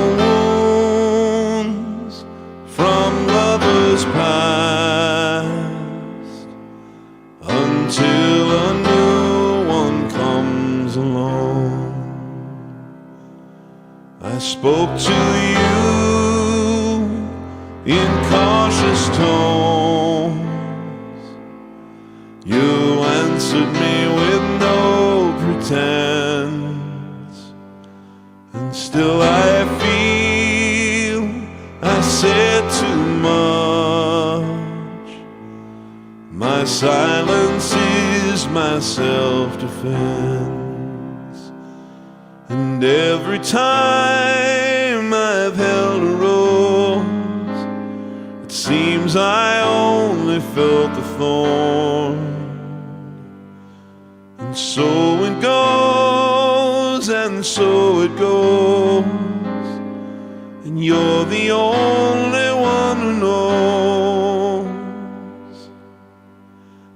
wounds from lovers past, until a new one comes along. I spoke to you in cautious tones. You answered me with no pretense, and still I feel I said too much. My silence is my self-defense. And every time I've held a rose, it seems I only felt the thorn. And so it goes, and so it goes, and you're the only one who knows.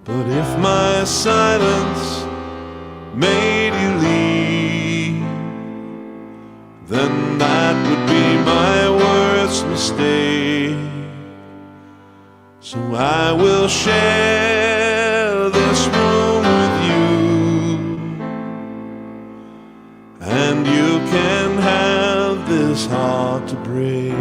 But if my silence made you leave, then that would be my worst mistake. So I will share this room with you, and you can have this heart to break.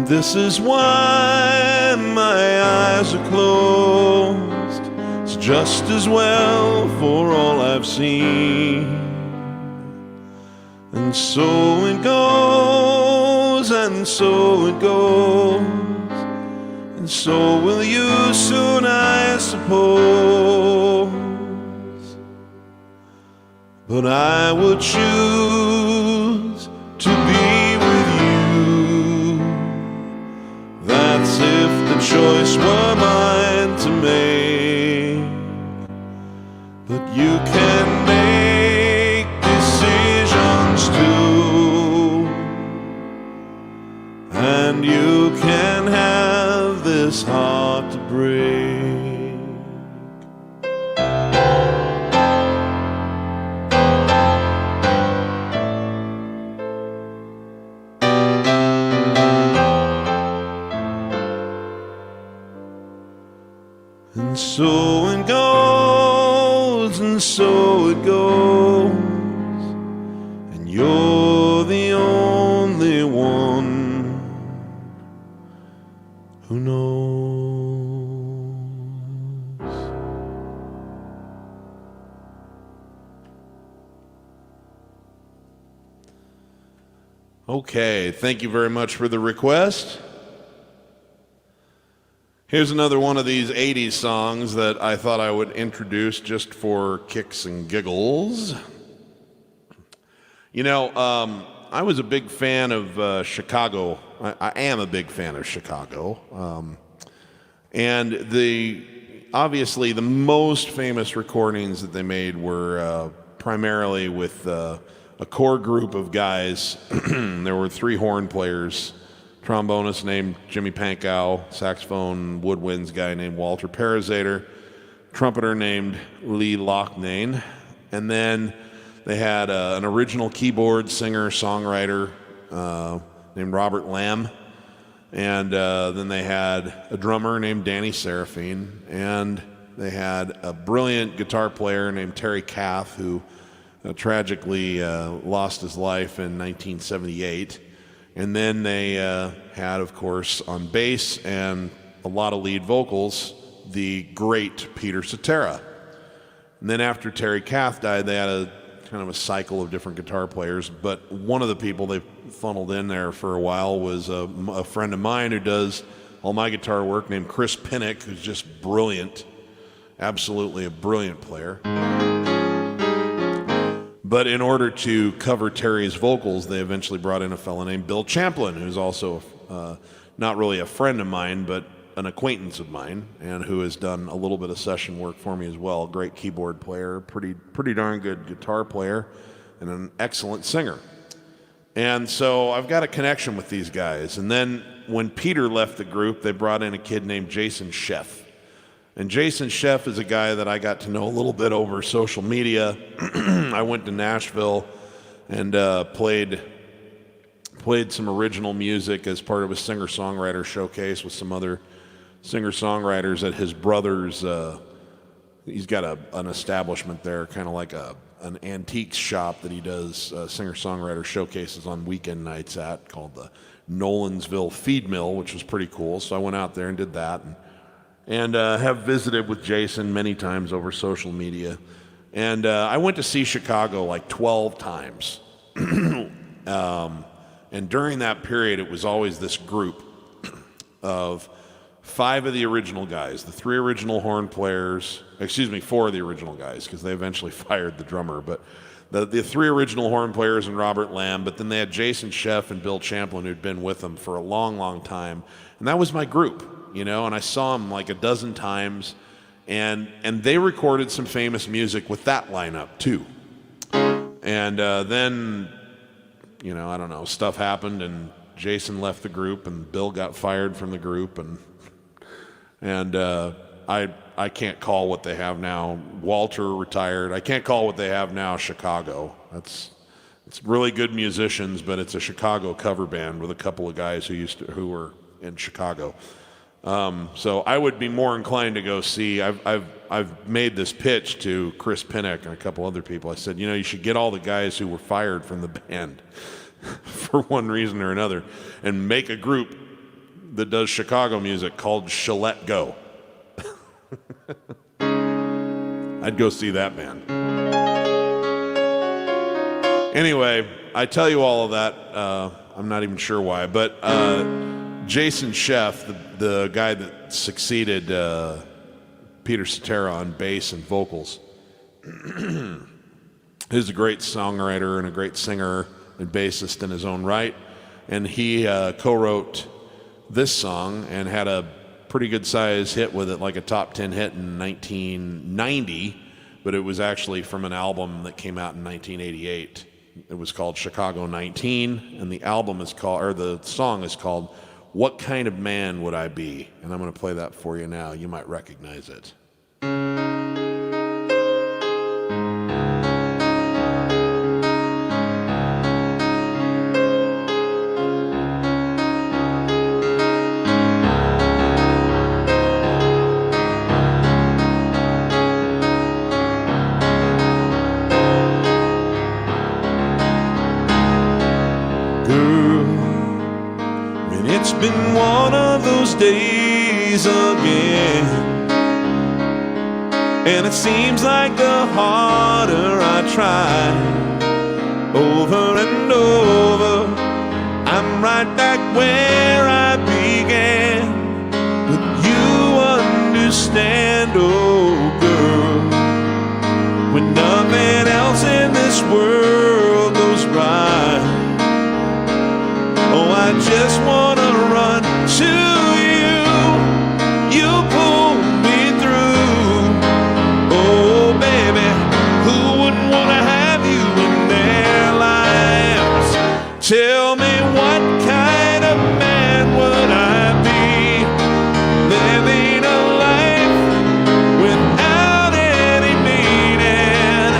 This is why my eyes are closed. It's just as well for all I've seen. And so it goes, and so it goes, and so will you soon, I suppose. But I would choose to be with you. That's if the choice were mine to make. But you can make decisions too. break. And so it goes, and so it goes, and you're the only one who knows. Okay, thank you very much for the request. Here's another one of these 80s songs that I thought I would introduce just for kicks and giggles. You know, I was a big fan of Chicago. I am a big fan of Chicago. And obviously the most famous recordings that they made were primarily with a core group of guys. There were 3 horn players. Trombonist named Jimmy Pankow, saxophone woodwinds guy named Walter Parazater, trumpeter named Lee Loughnane, and then they had an original keyboard singer songwriter named Robert Lamb, and then they had a drummer named Danny Seraphine, and they had a brilliant guitar player named Terry Kath, who tragically lost his life in 1978. And then they had, of course, on bass and a lot of lead vocals, the great Peter Cetera. And then after Terry Kath died, they had a kind of a cycle of different guitar players. But one of the people they funneled in there for a while was a friend of mine who does all my guitar work named Chris Pinnock, who's just brilliant, absolutely a brilliant player. But in order to cover Terry's vocals, they eventually brought in a fellow named Bill Champlin, who's also not really a friend of mine, but an acquaintance of mine, and who has done a little bit of session work for me as well. Great keyboard player, pretty darn good guitar player, and an excellent singer. And so I've got a connection with these guys. And then when Peter left the group, they brought in a kid named Jason Sheff. And Jason Sheff is a guy that I got to know a little bit over social media. I went to Nashville and played some original music as part of a singer-songwriter showcase with some other singer-songwriters at his brother's. He's got an establishment there, kind of like an antiques shop that he does singer-songwriter showcases on weekend nights at, called the Nolansville Feed Mill, which was pretty cool. So I went out there and did that. And have visited with Jason many times over social media. And I went to see Chicago like 12 times. And during that period, it was always this group of 5 of the original guys, the 3 original horn players, 4 of the original guys, because they eventually fired the drummer, but the 3 original horn players and Robert Lamb, but then they had Jason Sheff and Bill Champlin, who'd been with them for a long, long time. And that was my group. You know, and I saw them like a dozen times, and they recorded some famous music with that lineup too. And then, you know, I don't know, stuff happened, and Jason left the group, and Bill got fired from the group, and I can't call what they have now. Walter retired. I can't call what they have now Chicago. It's really good musicians, but it's a Chicago cover band with a couple of guys who were in Chicago. So I would be more inclined to go see. I've made this pitch to Chris Pinnock and a couple other people. I said, you know, you should get all the guys who were fired from the band for one reason or another, and make a group that does Chicago music called Shillette Go. I'd go see that band. Anyway, I tell you all of that. I'm not even sure why, but Jason Sheff, the guy that succeeded Peter Cetera on bass and vocals, he's a great songwriter and a great singer and bassist in his own right. And he co-wrote this song and had a pretty good size hit with it, like a top 10 hit in 1990, but it was actually from an album that came out in 1988. It was called Chicago 19, and the album is called, or the song is called What Kind of Man Would I Be? And I'm going to play that for you now. You might recognize it. It's been one of those days again, and it seems like the harder I try, over and over, I'm right back where I began. But you understand, oh girl, when nothing else in this world goes right. Oh, I just want to run to you. You pull me through. Oh, baby, who wouldn't want to have you in their lives? Tell me, what kind of man would I be, living a life without any meaning?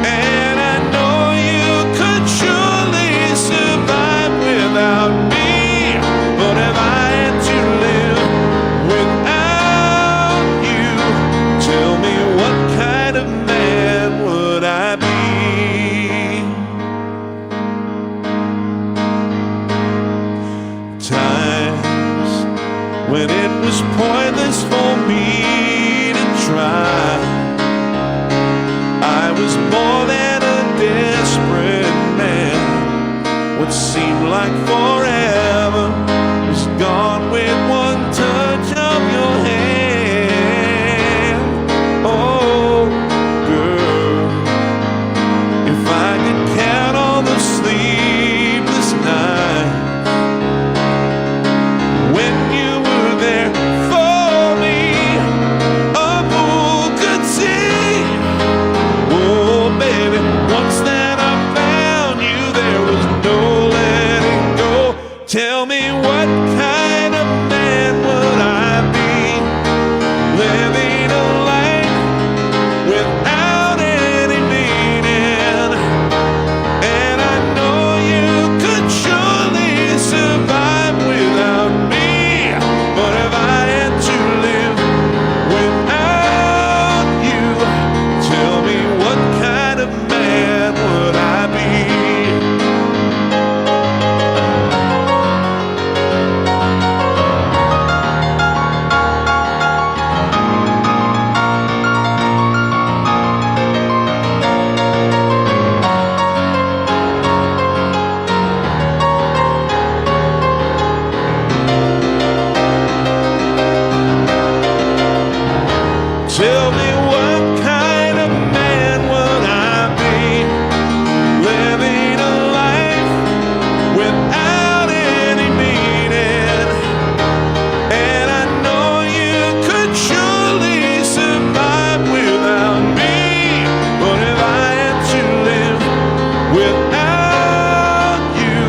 And I know you could surely survive without me, but if I had to live without you, tell me, what kind of man would I be? Times when it was pointless for me to try, I was more than a desperate man. What seemed like forever was gone with one touch of your hand. Oh, girl, if I could count all the sleepless nights when you were there for me, a fool could see. Oh, baby, once that I found you, there was no letting go. Tell me, what kind of man would I be, living a life without any meaning? And I know you could surely survive without me, but if I had to live without you, tell me, what kind of man would I be? Tell me, what kind of man would I be, living a life without any meaning? And I know you could surely survive without me, but if I had to live without you,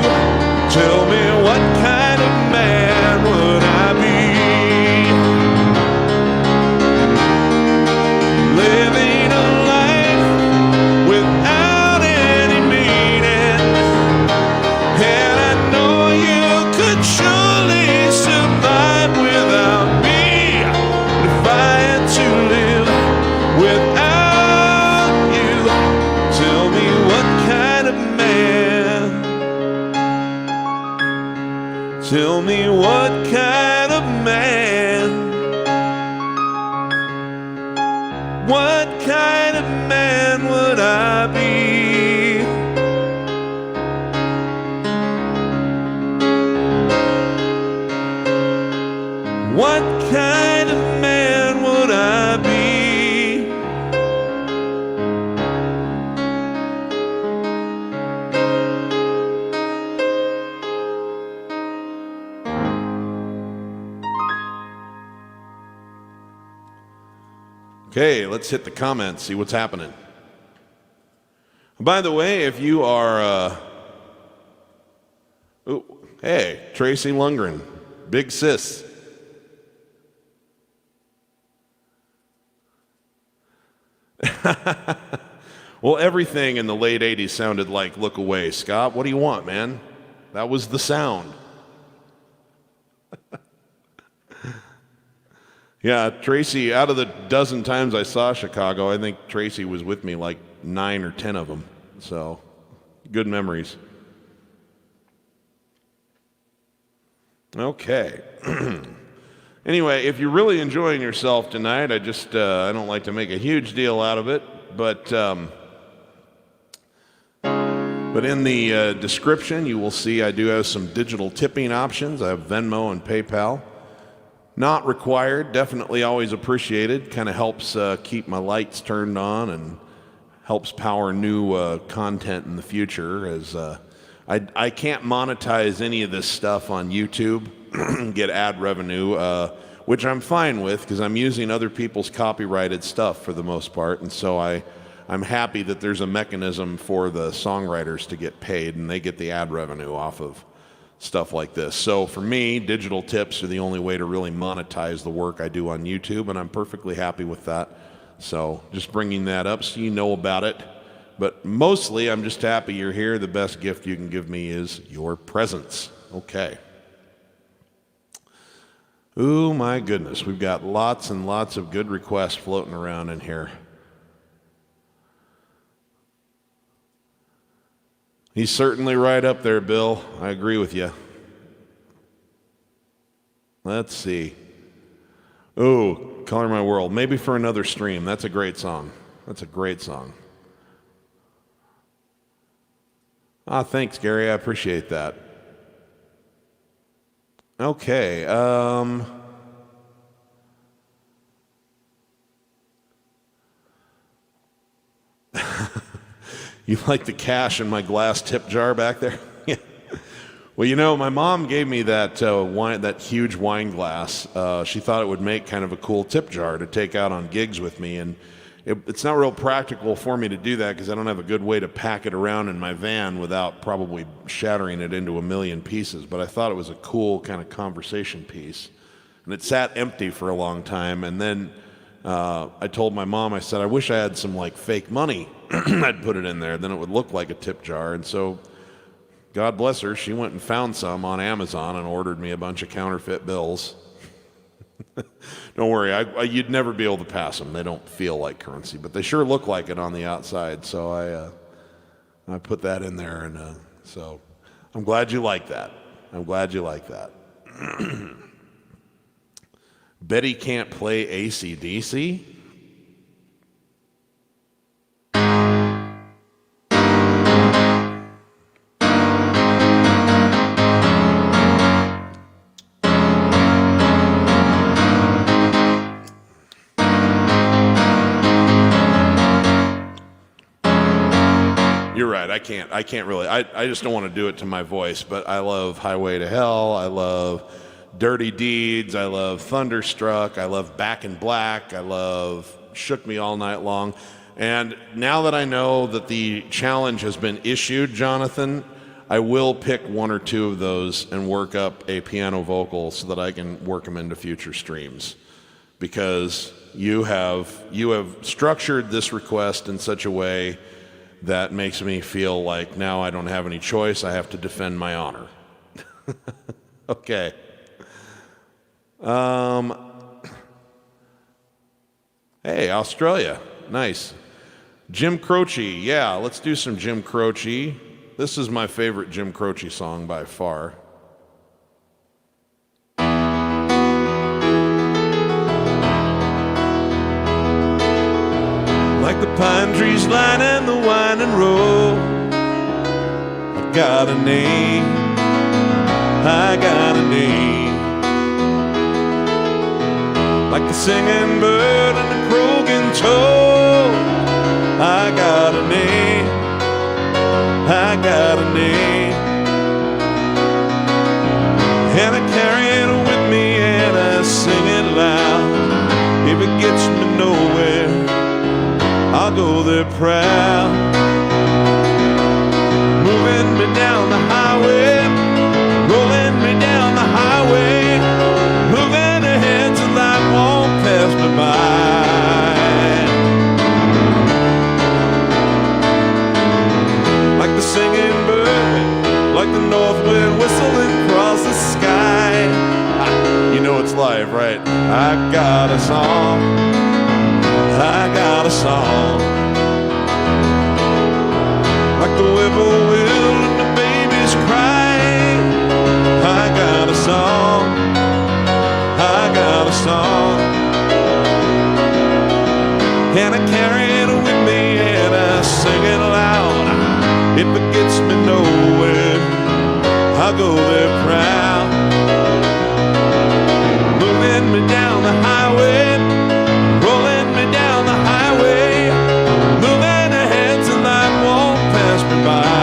tell me, what kind of man would I be, living a life without any meaning? And I know you could surely survive without me, but if I had to live without you, tell me, what kind of man? Tell me, what kind of man? What kind of man would I be? What kind of man would I be? Okay, let's hit the comments, see what's happening. By the way, if you are, hey, Tracy Lungrin. Big sis. Well, everything in the late 80s sounded like Look Away. Scott, what do you want, man? That was the sound. Yeah, Tracy, out of the dozen times I saw Chicago, I think Tracy was with me like 9 or 10 of them. So, good memories. Okay. Anyway, if you're really enjoying yourself tonight, I don't like to make a huge deal out of it, but in the description, you will see I do have some digital tipping options. I have Venmo and PayPal. Not required, definitely always appreciated. Kind of helps keep my lights turned on and helps power new content in the future. As I can't monetize any of this stuff on YouTube, get ad revenue, which I'm fine with because I'm using other people's copyrighted stuff for the most part, and so I'm happy that there's a mechanism for the songwriters to get paid and they get the ad revenue off of stuff like this. So for me, digital tips are the only way to really monetize the work I do on YouTube, and I'm perfectly happy with that. So just bringing that up so you know about it. But mostly, I'm just happy you're here. The best gift you can give me is your presence. Okay. Ooh, my goodness. We've got lots and lots of good requests floating around in here. He's certainly right up there, Bill. I agree with you. Let's see. Ooh, Color My World. Maybe for another stream. That's a great song. That's a great song. Ah, thanks, Gary. I appreciate that. Okay. You like the cash in my glass tip jar back there? Well, you know, my mom gave me that that huge wine glass. She thought it would make kind of a cool tip jar to take out on gigs with me, and it's not real practical for me to do that because I don't have a good way to pack it around in my van without probably shattering it into a million pieces. But I thought it was a cool kind of conversation piece, and it sat empty for a long time. And then I told my mom, I said, I wish I had some like fake money. I'd put it in there, then it would look like a tip jar. And so, God bless her, she went and found some on Amazon and ordered me a bunch of counterfeit bills. Don't worry, you'd never be able to pass them. They don't feel like currency, but they sure look like it on the outside. So I put that in there, and so I'm glad you like that. I'm glad you like that. Betty can't play AC/DC? You're right. I can't really. I just don't want to do it to my voice, but I love Highway to Hell. I love Dirty Deeds. I love Thunderstruck. I love Back in Black. I love Shook Me All Night Long. And now that I know that the challenge has been issued, Jonathan, I will pick one or two of those and work up a piano vocal so that I can work them into future streams. Because you have structured this request in such a way that makes me feel like now I don't have any choice. I have to defend my honor. Okay. Hey, Australia. Nice. Jim Croce. Yeah, let's do some Jim Croce. This is my favorite Jim Croce song by far. Like the pine trees lining the winding road, I got a name, I got a name. Like the singing bird and the croaking toad, I got a name, I got a name. And I carry it with me and I sing it loud. If it gets me nowhere, I'll go there proud. Moving me down the highway, rolling me down the highway. the north wind whistling across the sky. You know it's live, right? I got a song, I got a song, like the whippoorwill and the babies crying. I got a song, I got a song, and I carry it with me and I sing it loud. If it gets me nowhere, I'll go there proud. Moving me down the highway, rolling me down the highway, moving ahead till life won't pass me by.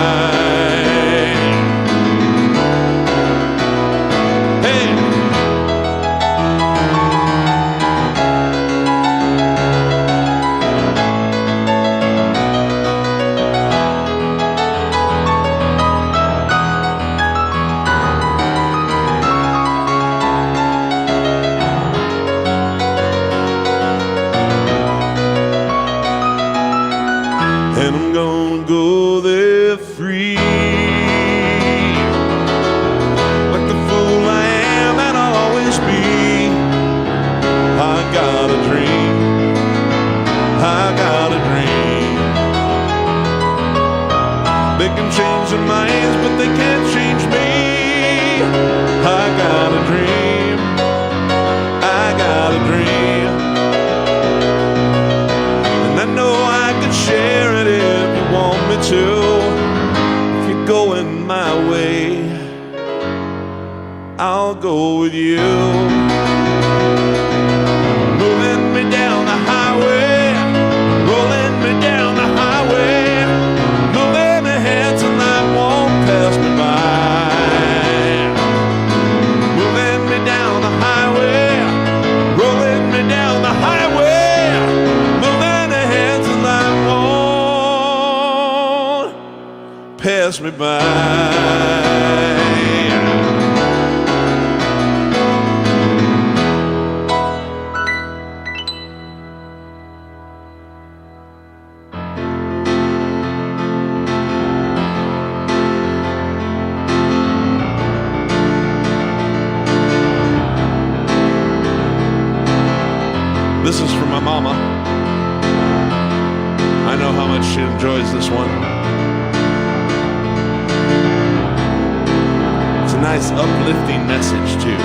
And I'm gonna go there free, like the fool I am and I'll always be. I got a dream, I got a dream. They can change their minds, but they can't change me. I got a dream, I got a dream, and I know I can share it if you want me to. If you're going my way, I'll go with you. Moving me down the highway, rolling me down the highway, moving ahead till night won't pass me by. Moving me down the highway, rolling me down the highway, moving ahead till night won't pass me by. This is from my mama. I know how much she enjoys this one. It's a nice uplifting message too.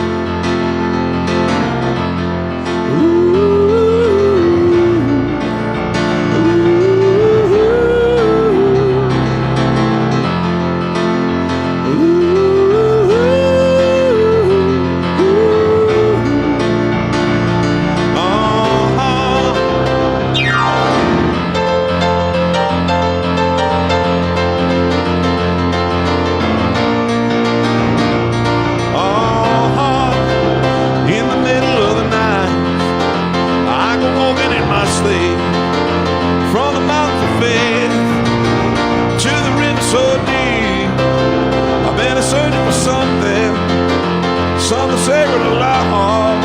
Something sacred and lost,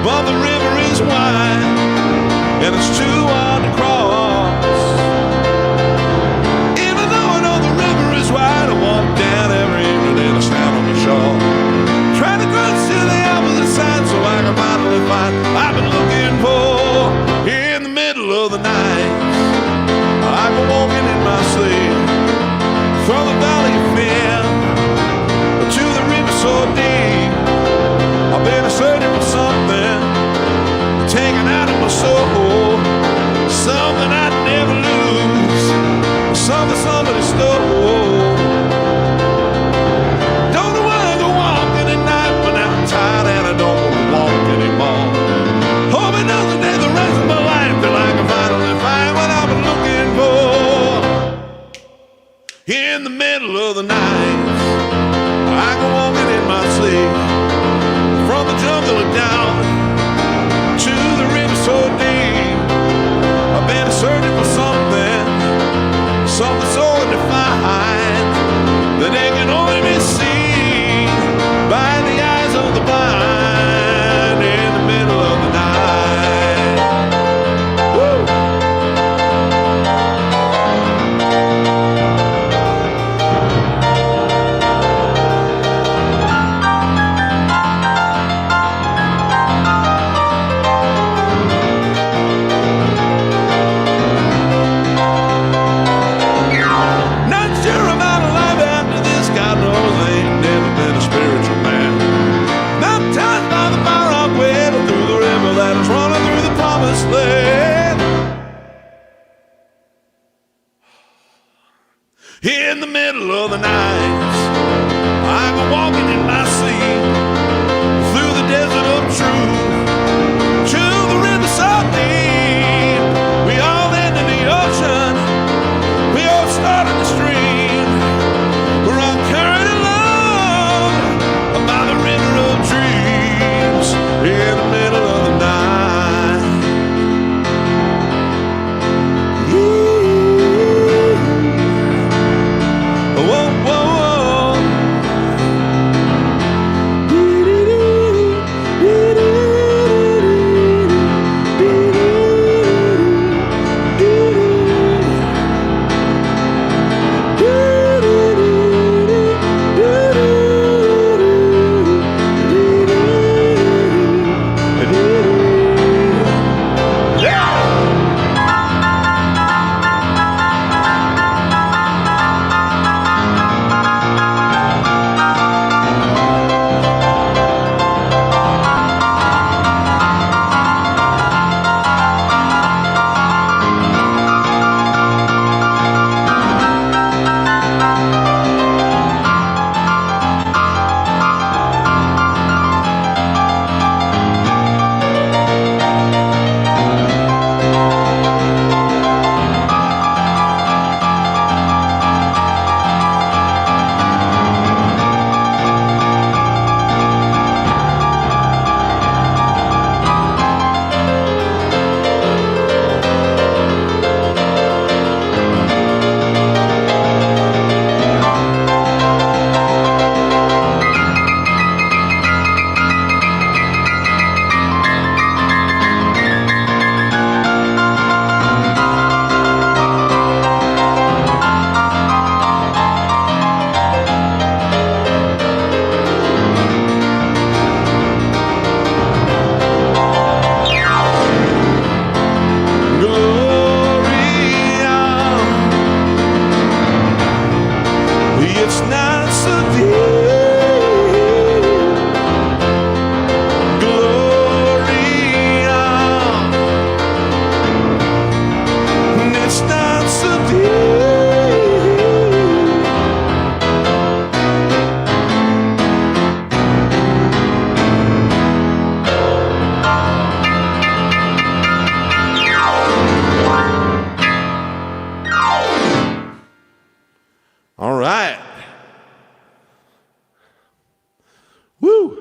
but the river is wide and it's too hard to cross. Even though I know the river is wide, I walk down every evening and I stand on the shore, trying to cross to the opposite side so I can finally find I've been looking for. In the middle of the night, I go walking in my sleep from the valley of fear to the river so deep. I've been searching for something taken out of my soul, something I'd never lose, something somebody stole. Don't know why I go walking at night when I'm tired and I don't want to walk anymore. Hoping doesn't take the rest of my life till I can finally find what I've been looking for. In the middle of the night, I go walking in my sleep from the jungle down to the river so deep. I've been searching for something, something so defined that it can only be seen by the eyes of the blind. In the middle of the night, woo! not so deep. Gloria, it's not so deep. All right. Woo.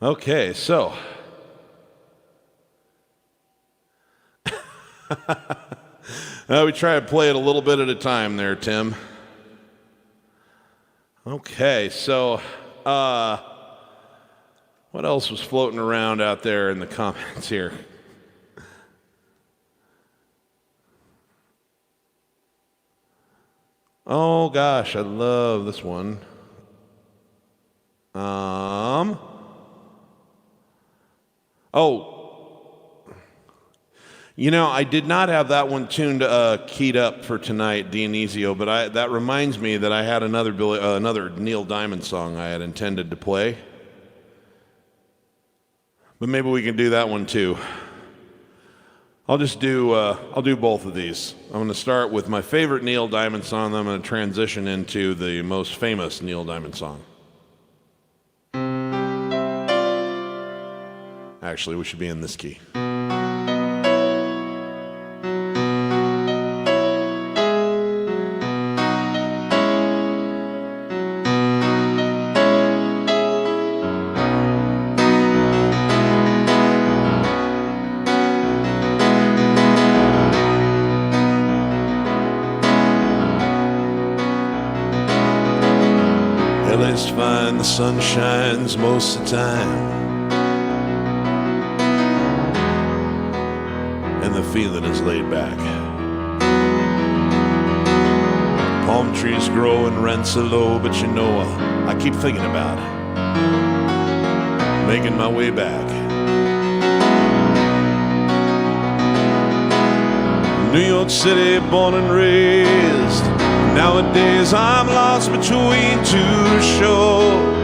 Okay, so we try to play it a little bit at a time there, Tim. Okay, so what else was floating around out there in the comments here? Oh gosh, I love this one. I did not have that one tuned keyed up for tonight, Dionisio, but that reminds me that I had another Neil Diamond song I had intended to play. But maybe we can do that one too. I'll do both of these. I'm going to start with my favorite Neil Diamond song, then I'm going to transition into the most famous Neil Diamond song. Actually, we should be in this key. LA's fine, the sun shines most of the time, and the feeling is laid back. Palm trees grow and rents are low, but you know I keep thinking about making my way back. New York City, born and raised. Nowadays I'm lost between two shores.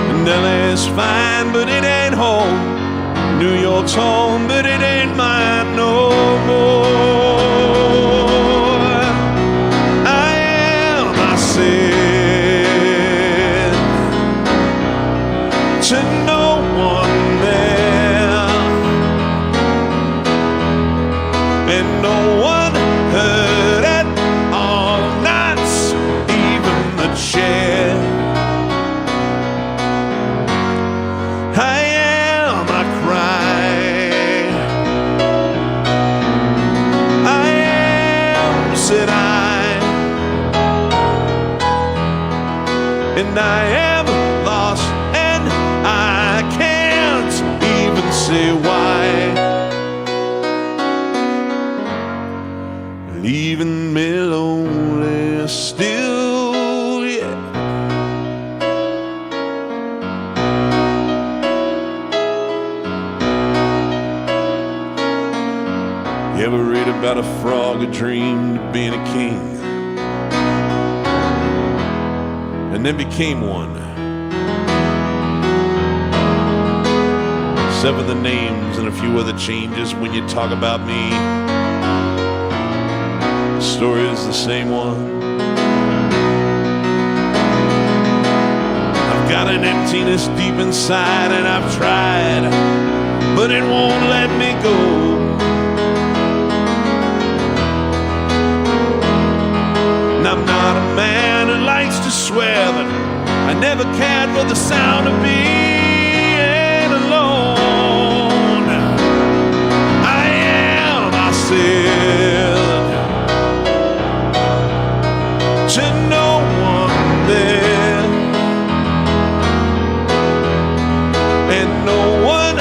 And LA's fine, but it ain't home. New York's home, but it ain't mine no more. I am, I said, to no one there. And no one heard it all, not even the chair. I am, I cry. I am, said I. And I am lost, and I can't even say why. Leaving me lonely still, yeah. You ever read about a frog who dreamed of being a king and then became one? Except for the names and a few other changes when you talk about me. The story is the same one. I've got an emptiness deep inside, and I've tried, but it won't let me go. And I'm not a man who likes to swear, but I never cared for the sound of being alone. I am, I said, to no one there, and no one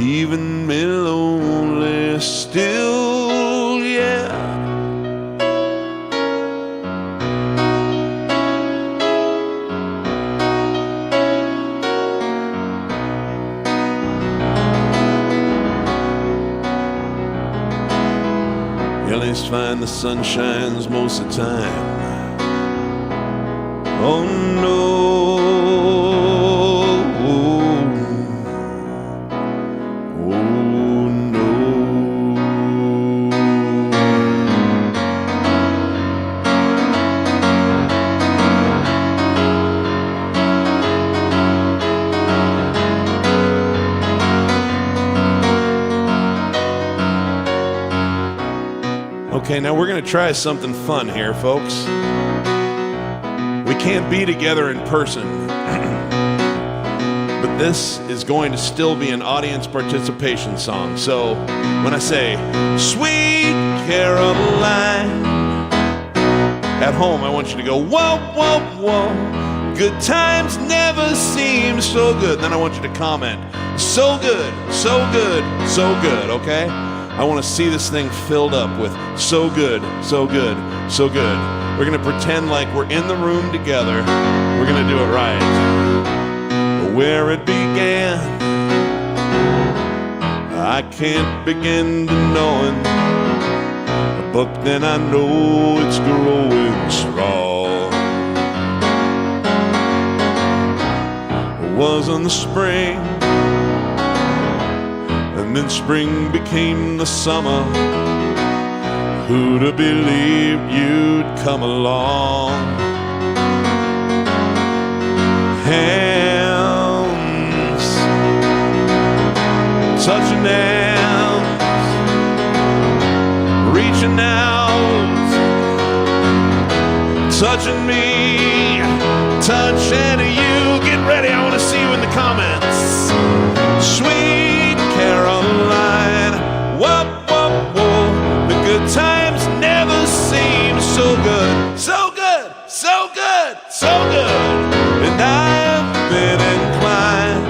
leaving me lonely still, yeah. At least find the sun shines most of the time. Oh no. Okay, now we're going to try something fun here, folks. We can't be together in person, but this is going to still be an audience participation song. So when I say, Sweet Caroline, at home I want you to go, whoa, whoa, whoa. Good times never seem so good. Then I want you to comment, so good, so good, so good, okay? I want to see this thing filled up with so good, so good, so good. We're going to pretend like we're in the room together. We're going to do it right. Where it began, I can't begin to know it, but then I know it's growing strong. It was in the spring, and then spring became the summer. Who'd have believed you'd come along? Hands touching hands, reaching out, touching me, touching you. Get ready, I want to see you in the comments. Sweet Caroline, whoa, whoa, whoa. The good times never seem so good, so good, so good, so good. And I've been inclined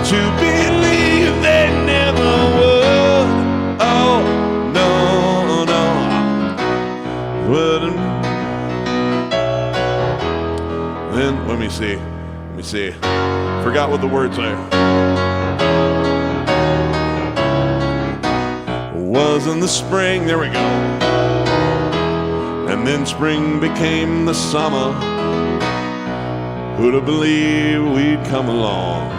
to believe they never would. Oh, no, no, wouldn't. Then, let me see. Forgot what the words are. Was in the spring, there we go. And then spring became the summer. Who'd have believed we'd come along?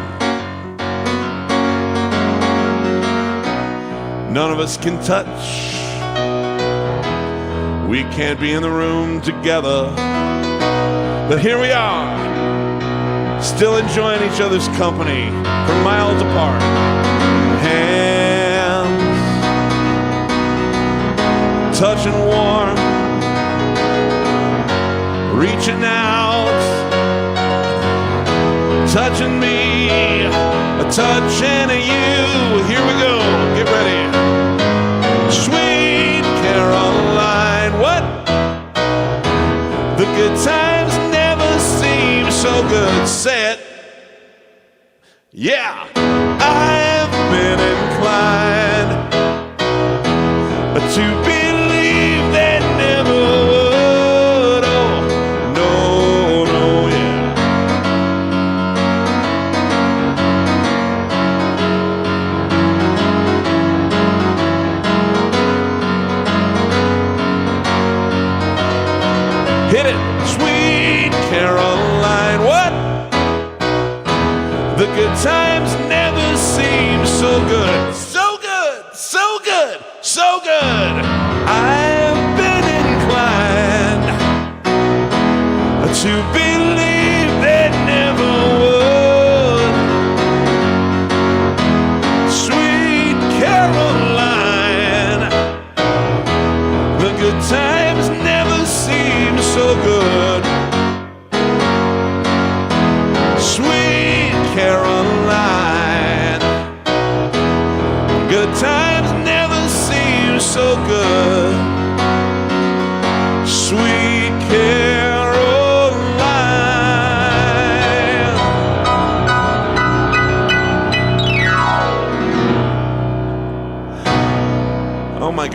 None of us can touch. We can't be in the room together. But here we are, still enjoying each other's company from miles apart. Hands touching warm, reaching out, touching me, touching you. Here we go, get ready. Sweet Caroline, what? The good times never seem so good. Say it. Yeah, I've been inclined to believe that never would. Oh, no, no, yeah. Hit it, Sweet Caroline, what? The good times never seem so good. So good, so good, so good. I've been inclined to believe they never would. Sweet Caroline, the good times never seem so good. Sweet Caroline, good times never seem so good.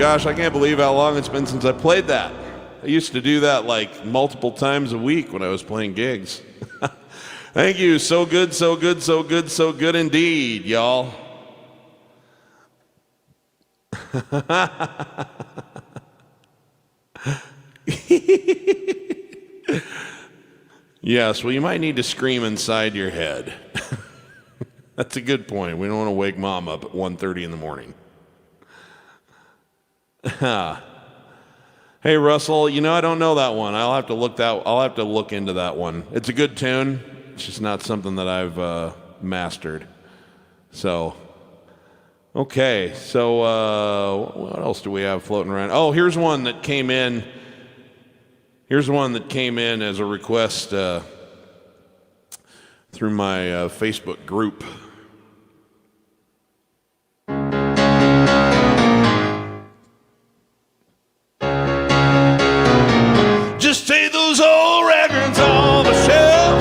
gosh, I can't believe how long it's been since I played that. I used to do that like multiple times a week when I was playing gigs. Thank you. So good, so good, so good, so good indeed, y'all. Yes, well, you might need to scream inside your head. That's a good point. We don't want to wake Mom up at 1:30 in the morning. Hey, Russell, you know, I don't know that one. I'll have to look into that one. It's a good tune. It's just not something that I've mastered. So, okay. So, what else do we have floating around? Oh, here's one that came in. Here's one that came in as a request through my Facebook group. Just take those old records on the shelf,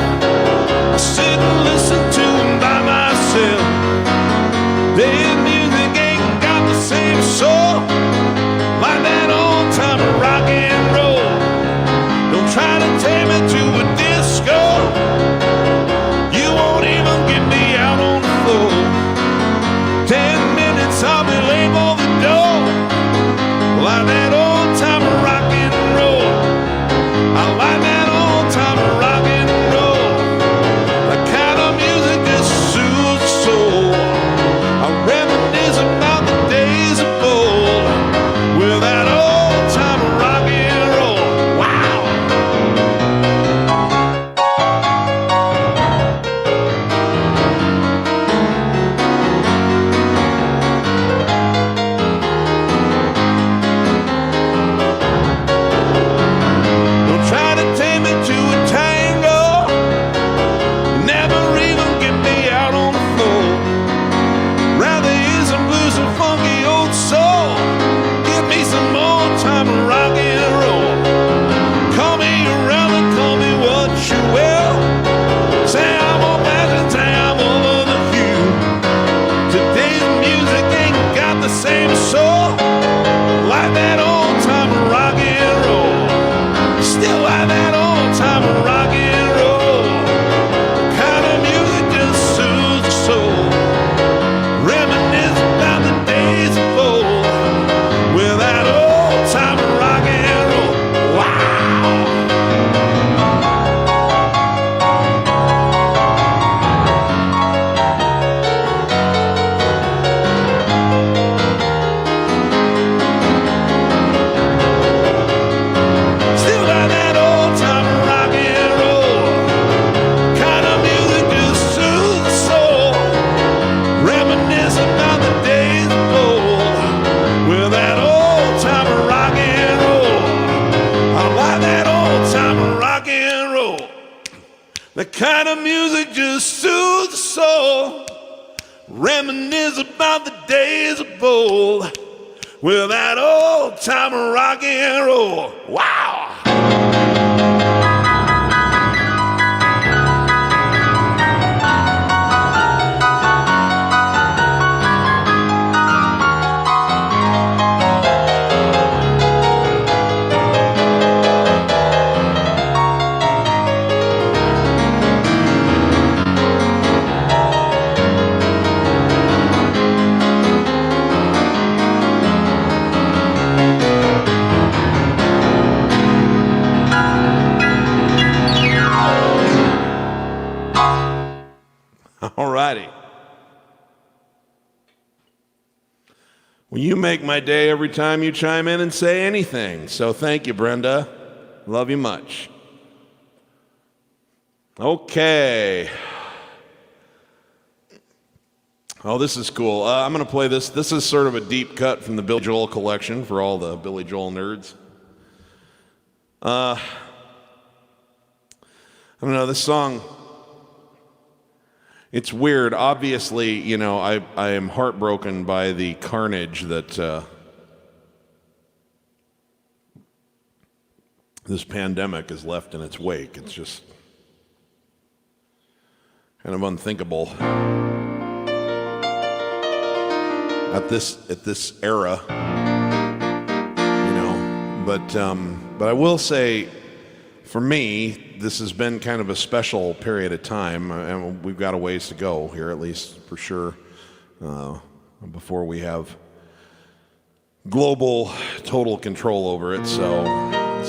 sit and listen to them by myself. Dead music ain't got the same soul like that old time of rock and roll. Don't try to take me to a disco, you won't even get me out on the floor. 10 minutes I'll be late for the door, like that old time of rock and roll. I like that old time of rock and roll. The kind of music that soothes the soul. I reminisce about the days of old with that old time of rock and roll. Wow! Don't try to take me to a tango, never even get me out on the floor. Rather hear some blues and funky old soul. Give me some old time of rock and roll. Call me around and call me what you will. Say I'm on passion, say I'm over the hue. Today's music ain't got the same soul like that old time of rock and roll. Still like that old time of rock and roll. The kind of music just soothes the soul. Reminisce about the days of old with that old time of rock and roll. Wow! Still like that old time of rock and roll. Kind of music just soothes the soul. Reminisce about the days of old with that old time of rock and roll. I like that old time of rock and roll. The kind of music just soothes the soul. Reminisce about the days of old with that old time of rock and roll. Wow! All righty. Well, you make my day every time you chime in and say anything. So thank you, Brenda. Love you much. Okay. Oh, this is cool. I'm going to play this. This is sort of a deep cut from the Billy Joel collection for all the Billy Joel nerds. I don't know, this song, it's weird. Obviously, you know, I am heartbroken by the carnage that this pandemic has left in its wake. It's just kind of unthinkable at this era But I will say, for me, this has been kind of a special period of time, and we've got a ways to go here, at least for sure, before we have global total control over it. So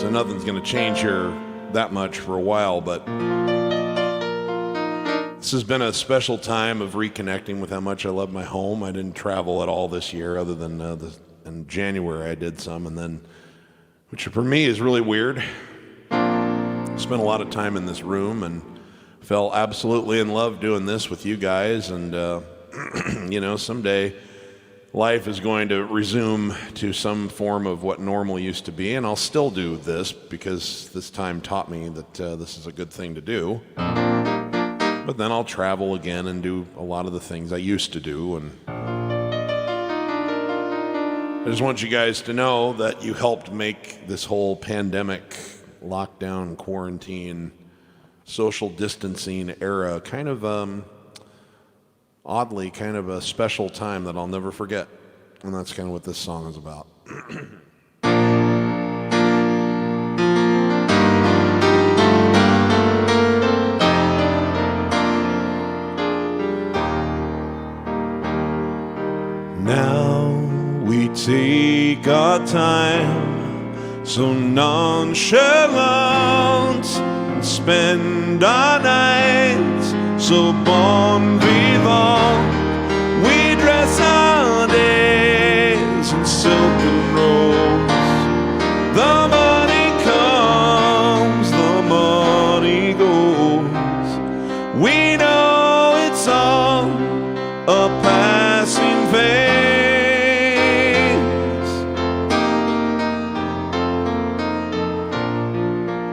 nothing's going to change here that much for a while, but this has been a special time of reconnecting with how much I love my home. I didn't travel at all this year, other than in January I did some, and then, which for me is really weird. Spent a lot of time in this room and fell absolutely in love doing this with you guys, and you know, someday life is going to resume to some form of what normal used to be, and I'll still do this because this time taught me that this is a good thing to do. But then I'll travel again and do a lot of the things I used to do, and I just want you guys to know that you helped make this whole pandemic, lockdown, quarantine, social distancing era kind of oddly kind of a special time that I'll never forget. And that's kind of what this song is about. Now we take our time so nonchalant, and spend our nights so bon vivant. We dress our days in silk and rose. The money comes, the money goes. We know it's all a passing phase.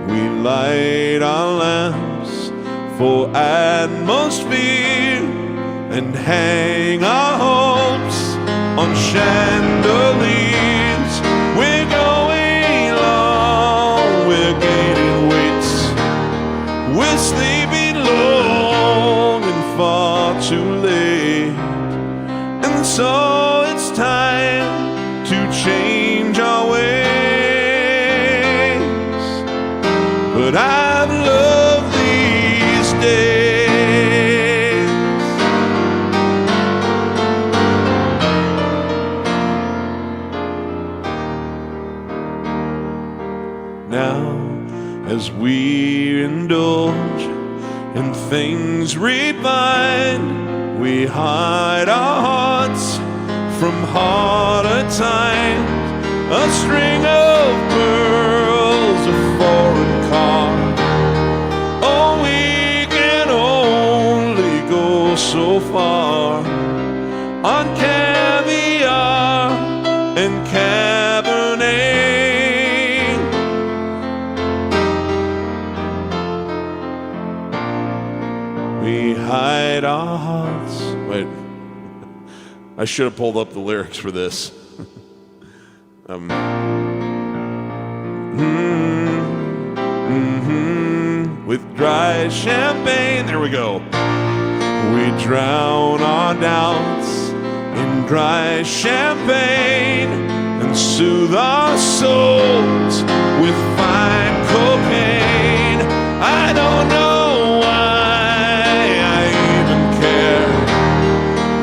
We light our lamps for atmosphere and hang our hopes on chandeliers. We're going long, we're gaining weights. We're sleeping long and far too late. And so it's time to change our ways. But I've loved these days. Now, as we indulge in things refined, we hide our hearts from harder times. A string of pearls, a foreign car. Oh, we can only go so far on caviar and Cabernet. We hide our hearts. Wait, I should have pulled up the lyrics for this. With dry champagne, there we go. We drown our doubts in dry champagne and soothe our souls with fine cocaine. I don't know why I even care.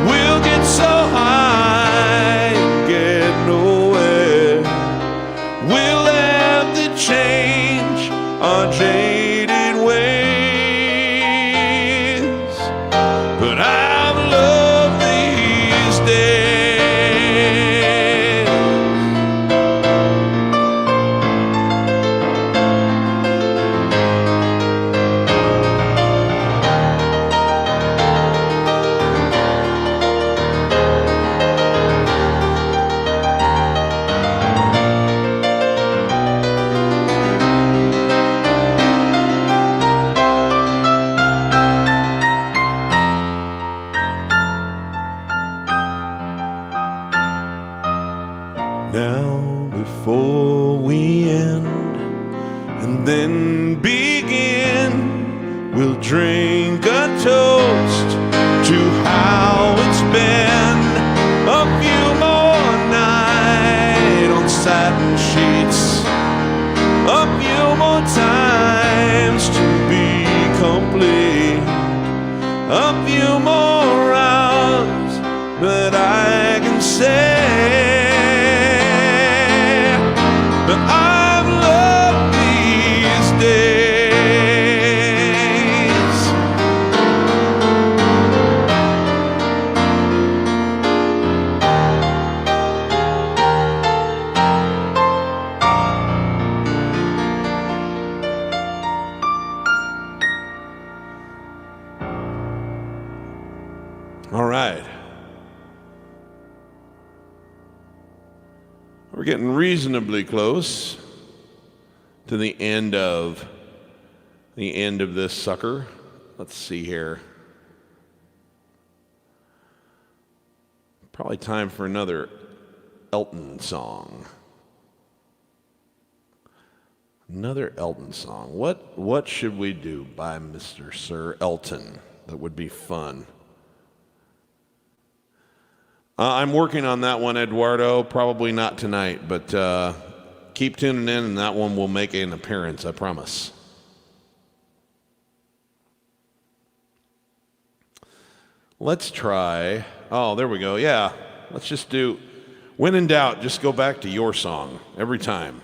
We'll get so high, get nowhere. We'll have to change our jaded ways. But I've loved these days. Now before we end and then begin, we'll drink a toast to how it's been. A few more nights on satin sheets say that I've loved these days. All right. We're getting reasonably close to the end of this sucker. Let's see here. Probably time for another Elton song. Another Elton song. What should we do by Mr. Sir Elton that would be fun? I'm working on that one, Eduardo. Probably not tonight, but keep tuning in and that one will make an appearance, I promise. Let's try, oh, there we go, yeah. Let's just do, when in doubt, just go back to your song every time.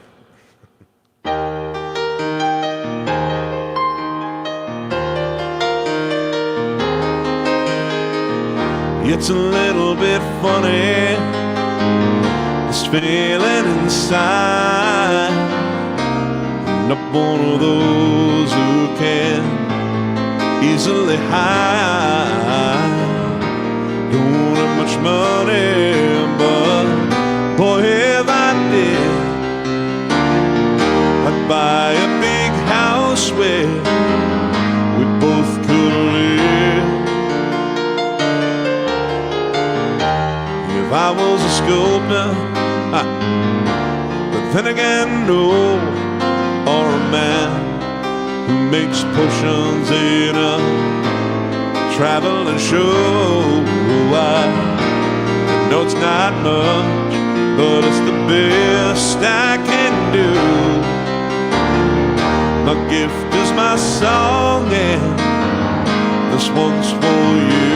It's a little bit funny, this feeling inside. I'm not one of those who can easily hide. Don't have much money, but boy, if I did, I'd buy a big house where we both could live. If I was a sculptor, but then again, no, or a man who makes potions in a traveling show. I know it's not much, but it's the best I can do. My gift is my song, and this one's for you.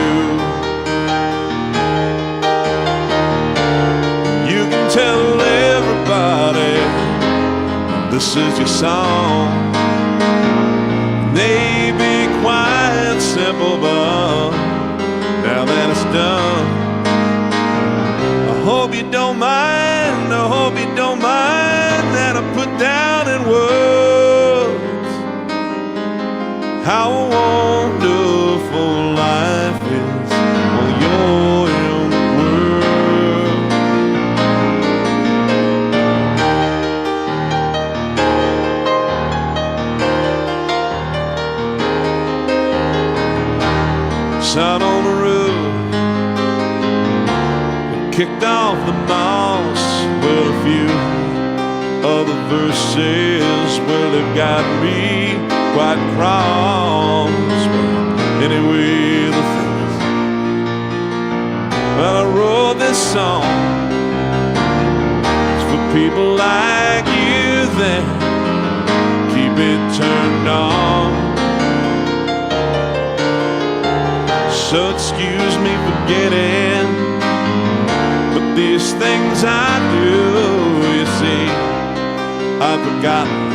Tell everybody this is your song. Maybe quite simple, but now that it's done, I hope you don't mind. I hope you don't mind that I put down in words how wonderful life is while you're in the world. Out on the roof, we kicked off the moss. Well, a few other verses, well, they've got me quite cross. But anyway, the thing is, well, I wrote this song. It's for people like you that keep it turned on. So excuse me for getting, but these things I do, you see, I've forgotten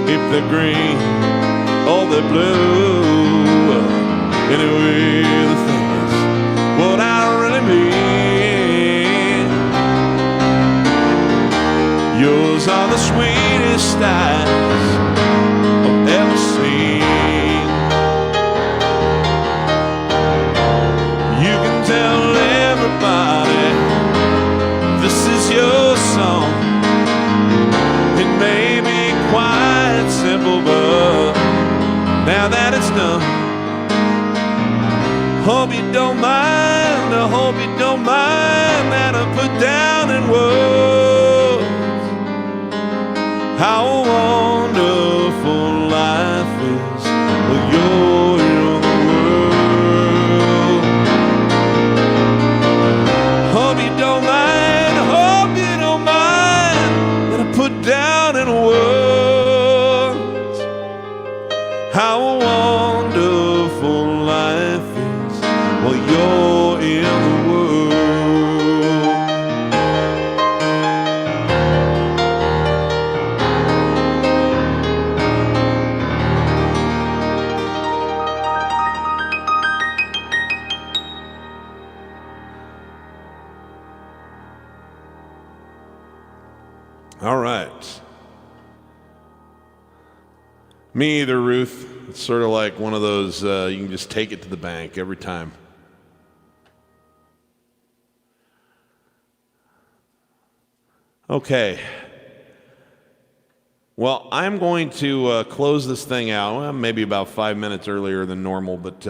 if they're green or they're blue. Anyway, the thing is, what I really mean, yours are the sweetest eyes I've ever seen. Tell everybody this is your song. It may be quite simple, but now that it's done, hope you don't mind. I hope you don't mind that I put down in words how wonderful life is when you're in the world. Hope you don't mind that I put down in words how wonderful life is while you're in the world. All right. Me either, Ruth. It's sort of like one of those, you can just take it to the bank every time. Okay. Well, I'm going to close this thing out, well, maybe about 5 minutes earlier than normal, but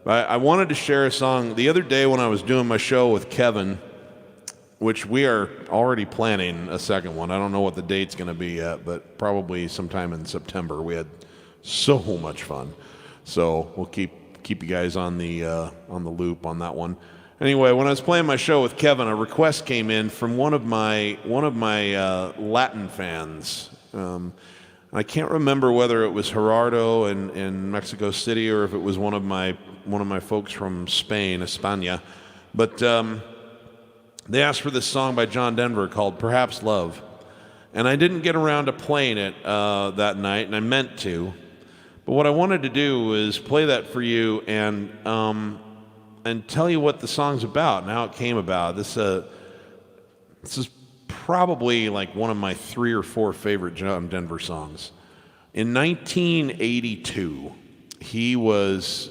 I wanted to share a song. The other day when I was doing my show with Kevin, which we are already planning a second one. I don't know what the date's going to be yet, but probably sometime in September. We had so much fun. So we'll keep you guys on the loop on that one. Anyway, when I was playing my show with Kevin, a request came in from one of my Latin fans. I can't remember whether it was Gerardo in Mexico City or if it was one of my folks from Spain, España. But they asked for this song by John Denver called "Perhaps Love," and I didn't get around to playing it that night, and I meant to. But what I wanted to do was play that for you and tell you what the song's about and how it came about. This is probably like one of my 3 or 4 favorite John Denver songs. In 1982, he was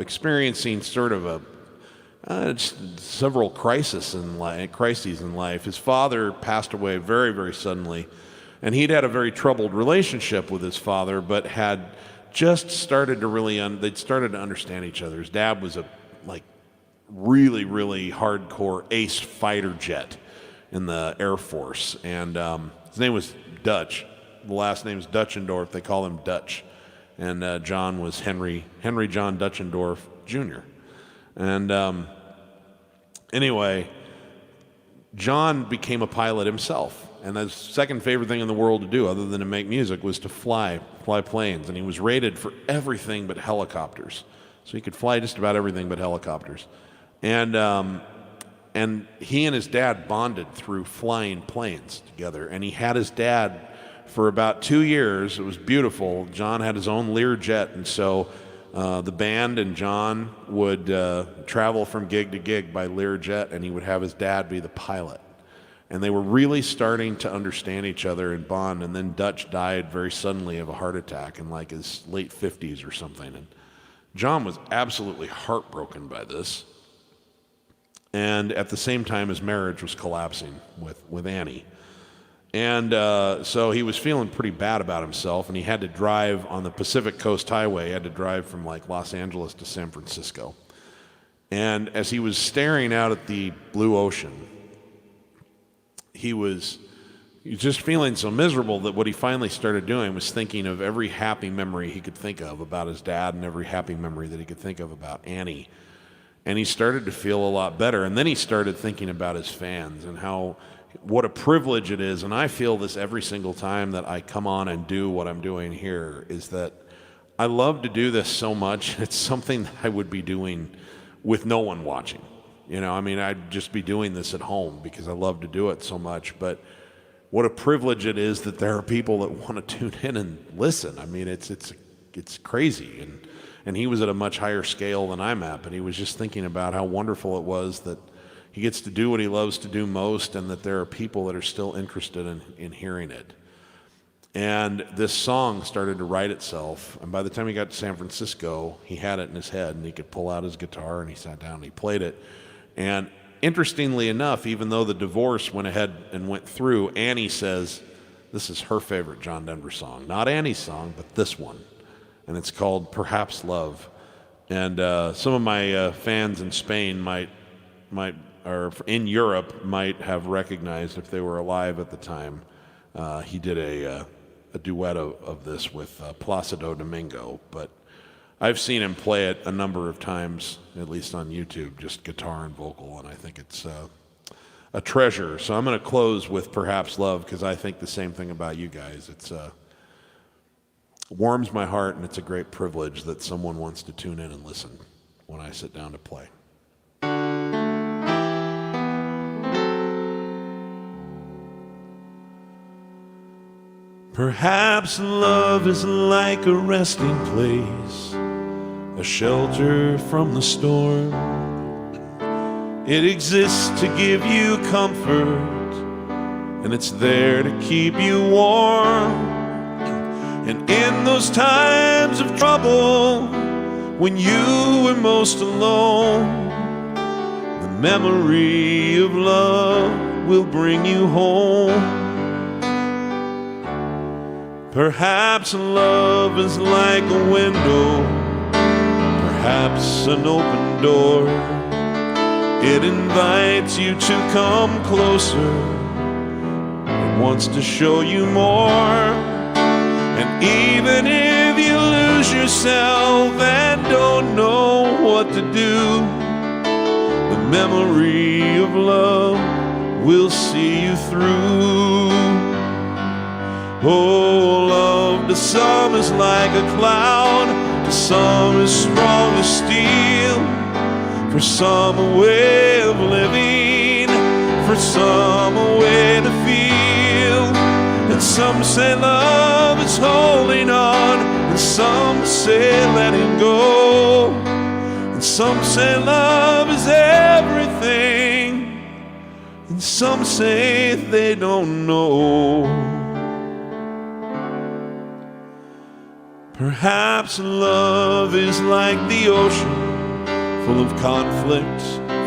experiencing sort of several crises in life. His father passed away very, very suddenly, and he'd had a very troubled relationship with his father, but had just started to they'd started to understand each other. His dad was a really, really hardcore ace fighter jet in the Air Force, and his name was Dutch. The last name is Dutchendorf. They call him Dutch, and John was Henry John Dutchendorf Jr. And anyway, John became a pilot himself, and his second favorite thing in the world to do, other than to make music, was to fly planes. And he was rated for everything but helicopters, so he could fly just about everything but helicopters. And he and his dad bonded through flying planes together. And he had his dad for about 2 years. It was beautiful. John had his own Learjet, and so the band and John would travel from gig to gig by Learjet, and he would have his dad be the pilot. And they were really starting to understand each other and bond. And then Dutch died very suddenly of a heart attack in like his late 50s or something. And John was absolutely heartbroken by this. And at the same time, his marriage was collapsing with Annie. And so he was feeling pretty bad about himself, and he had to drive on the Pacific Coast Highway. He had to drive from like Los Angeles to San Francisco. And as he was staring out at the blue ocean, he was just feeling so miserable that what he finally started doing was thinking of every happy memory he could think of about his dad and every happy memory that he could think of about Annie. And he started to feel a lot better. And then he started thinking about his fans and what a privilege it is. And I feel this every single time that I come on and do what I'm doing here, is that I love to do this so much. It's something that I would be doing with no one watching. You know, I mean, I'd just be doing this at home because I love to do it so much. But what a privilege it is that there are people that want to tune in and listen. I mean, it's crazy. And he was at a much higher scale than I'm at, but he was just thinking about how wonderful it was that he gets to do what he loves to do most, and that there are people that are still interested in hearing it. And this song started to write itself, and by the time he got to San Francisco, he had it in his head, and he could pull out his guitar, and he sat down and he played it. And interestingly enough, even though the divorce went ahead and went through, Annie says this is her favorite John Denver song. Not Annie's song, but this one. And it's called "Perhaps Love." And some of my fans in Spain or in Europe might have recognized, if they were alive at the time, he did a duet of this with Placido Domingo. But I've seen him play it a number of times, at least on YouTube, just guitar and vocal, and I think it's a treasure. So I'm going to close with "Perhaps Love" because I think the same thing about you guys. It's warms my heart, and it's a great privilege that someone wants to tune in and listen when I sit down to play. Perhaps love is like a resting place, a shelter from the storm. It exists to give you comfort and it's there to keep you warm. And in those times of trouble, when you were most alone, the memory of love will bring you home. Perhaps love is like a window, perhaps an open door. It invites you to come closer. It wants to show you more. And even if you lose yourself and don't know what to do, the memory of love will see you through. Oh, love to some is like a cloud, to some is strong as steel, for some a way of living, for some a way to feel. And some say love is holding on, and some say letting go, and some say love is everything, and some say they don't know. Perhaps love is like the ocean, full of conflict,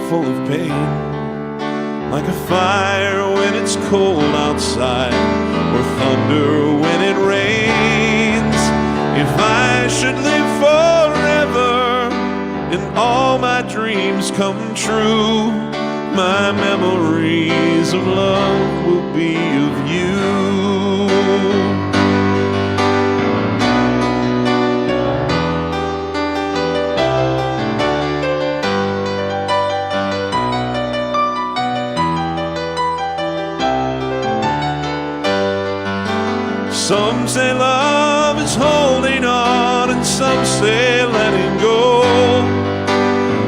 full of pain, like a fire when it's cold outside, or thunder when it rains. If I should live forever and all my dreams come true, my memories of love will be of you. Some say love is holding on, and some say letting go.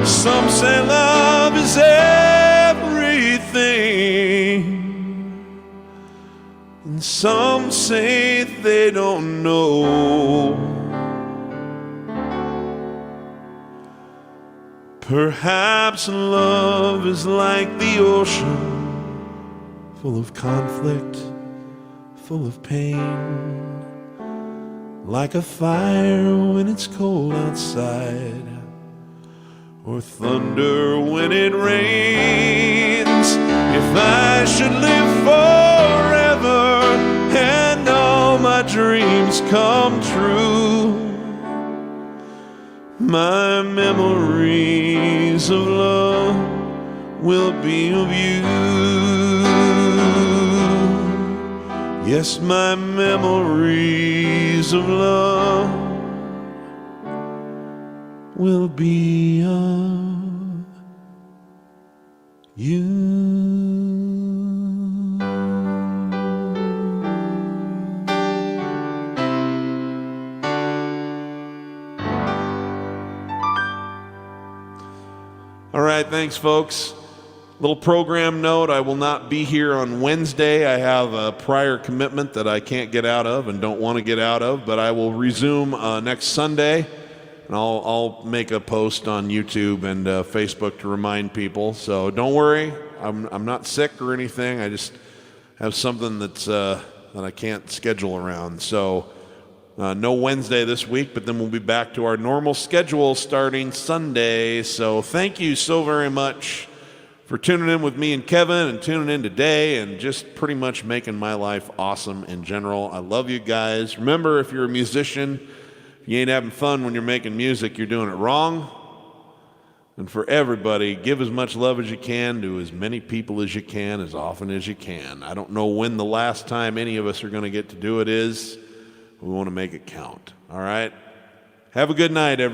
Some say love is everything, and some say they don't know. Perhaps love is like the ocean, full of conflict, full of pain, like a fire when it's cold outside, or thunder when it rains. If I should live forever and all my dreams come true, my memories of love will be of you. Yes, my memories of love will be of you. All right, thanks, folks. Little program note, I will not be here on Wednesday. I have a prior commitment that I can't get out of and don't want to get out of, but I will resume next Sunday, and I'll make a post on YouTube and Facebook to remind people. So don't worry, I'm not sick or anything. I just have something that's that I can't schedule around. So no Wednesday this week, but then we'll be back to our normal schedule starting Sunday. So thank you so very much for tuning in with me and Kevin and tuning in today and just pretty much making my life awesome in general. I love you guys. Remember, if you're a musician, if you ain't having fun when you're making music, you're doing it wrong. And for everybody, give as much love as you can to as many people as you can, as often as you can. I don't know when the last time any of us are going to get to do it is. We want to make it count. All right? Have a good night, everybody.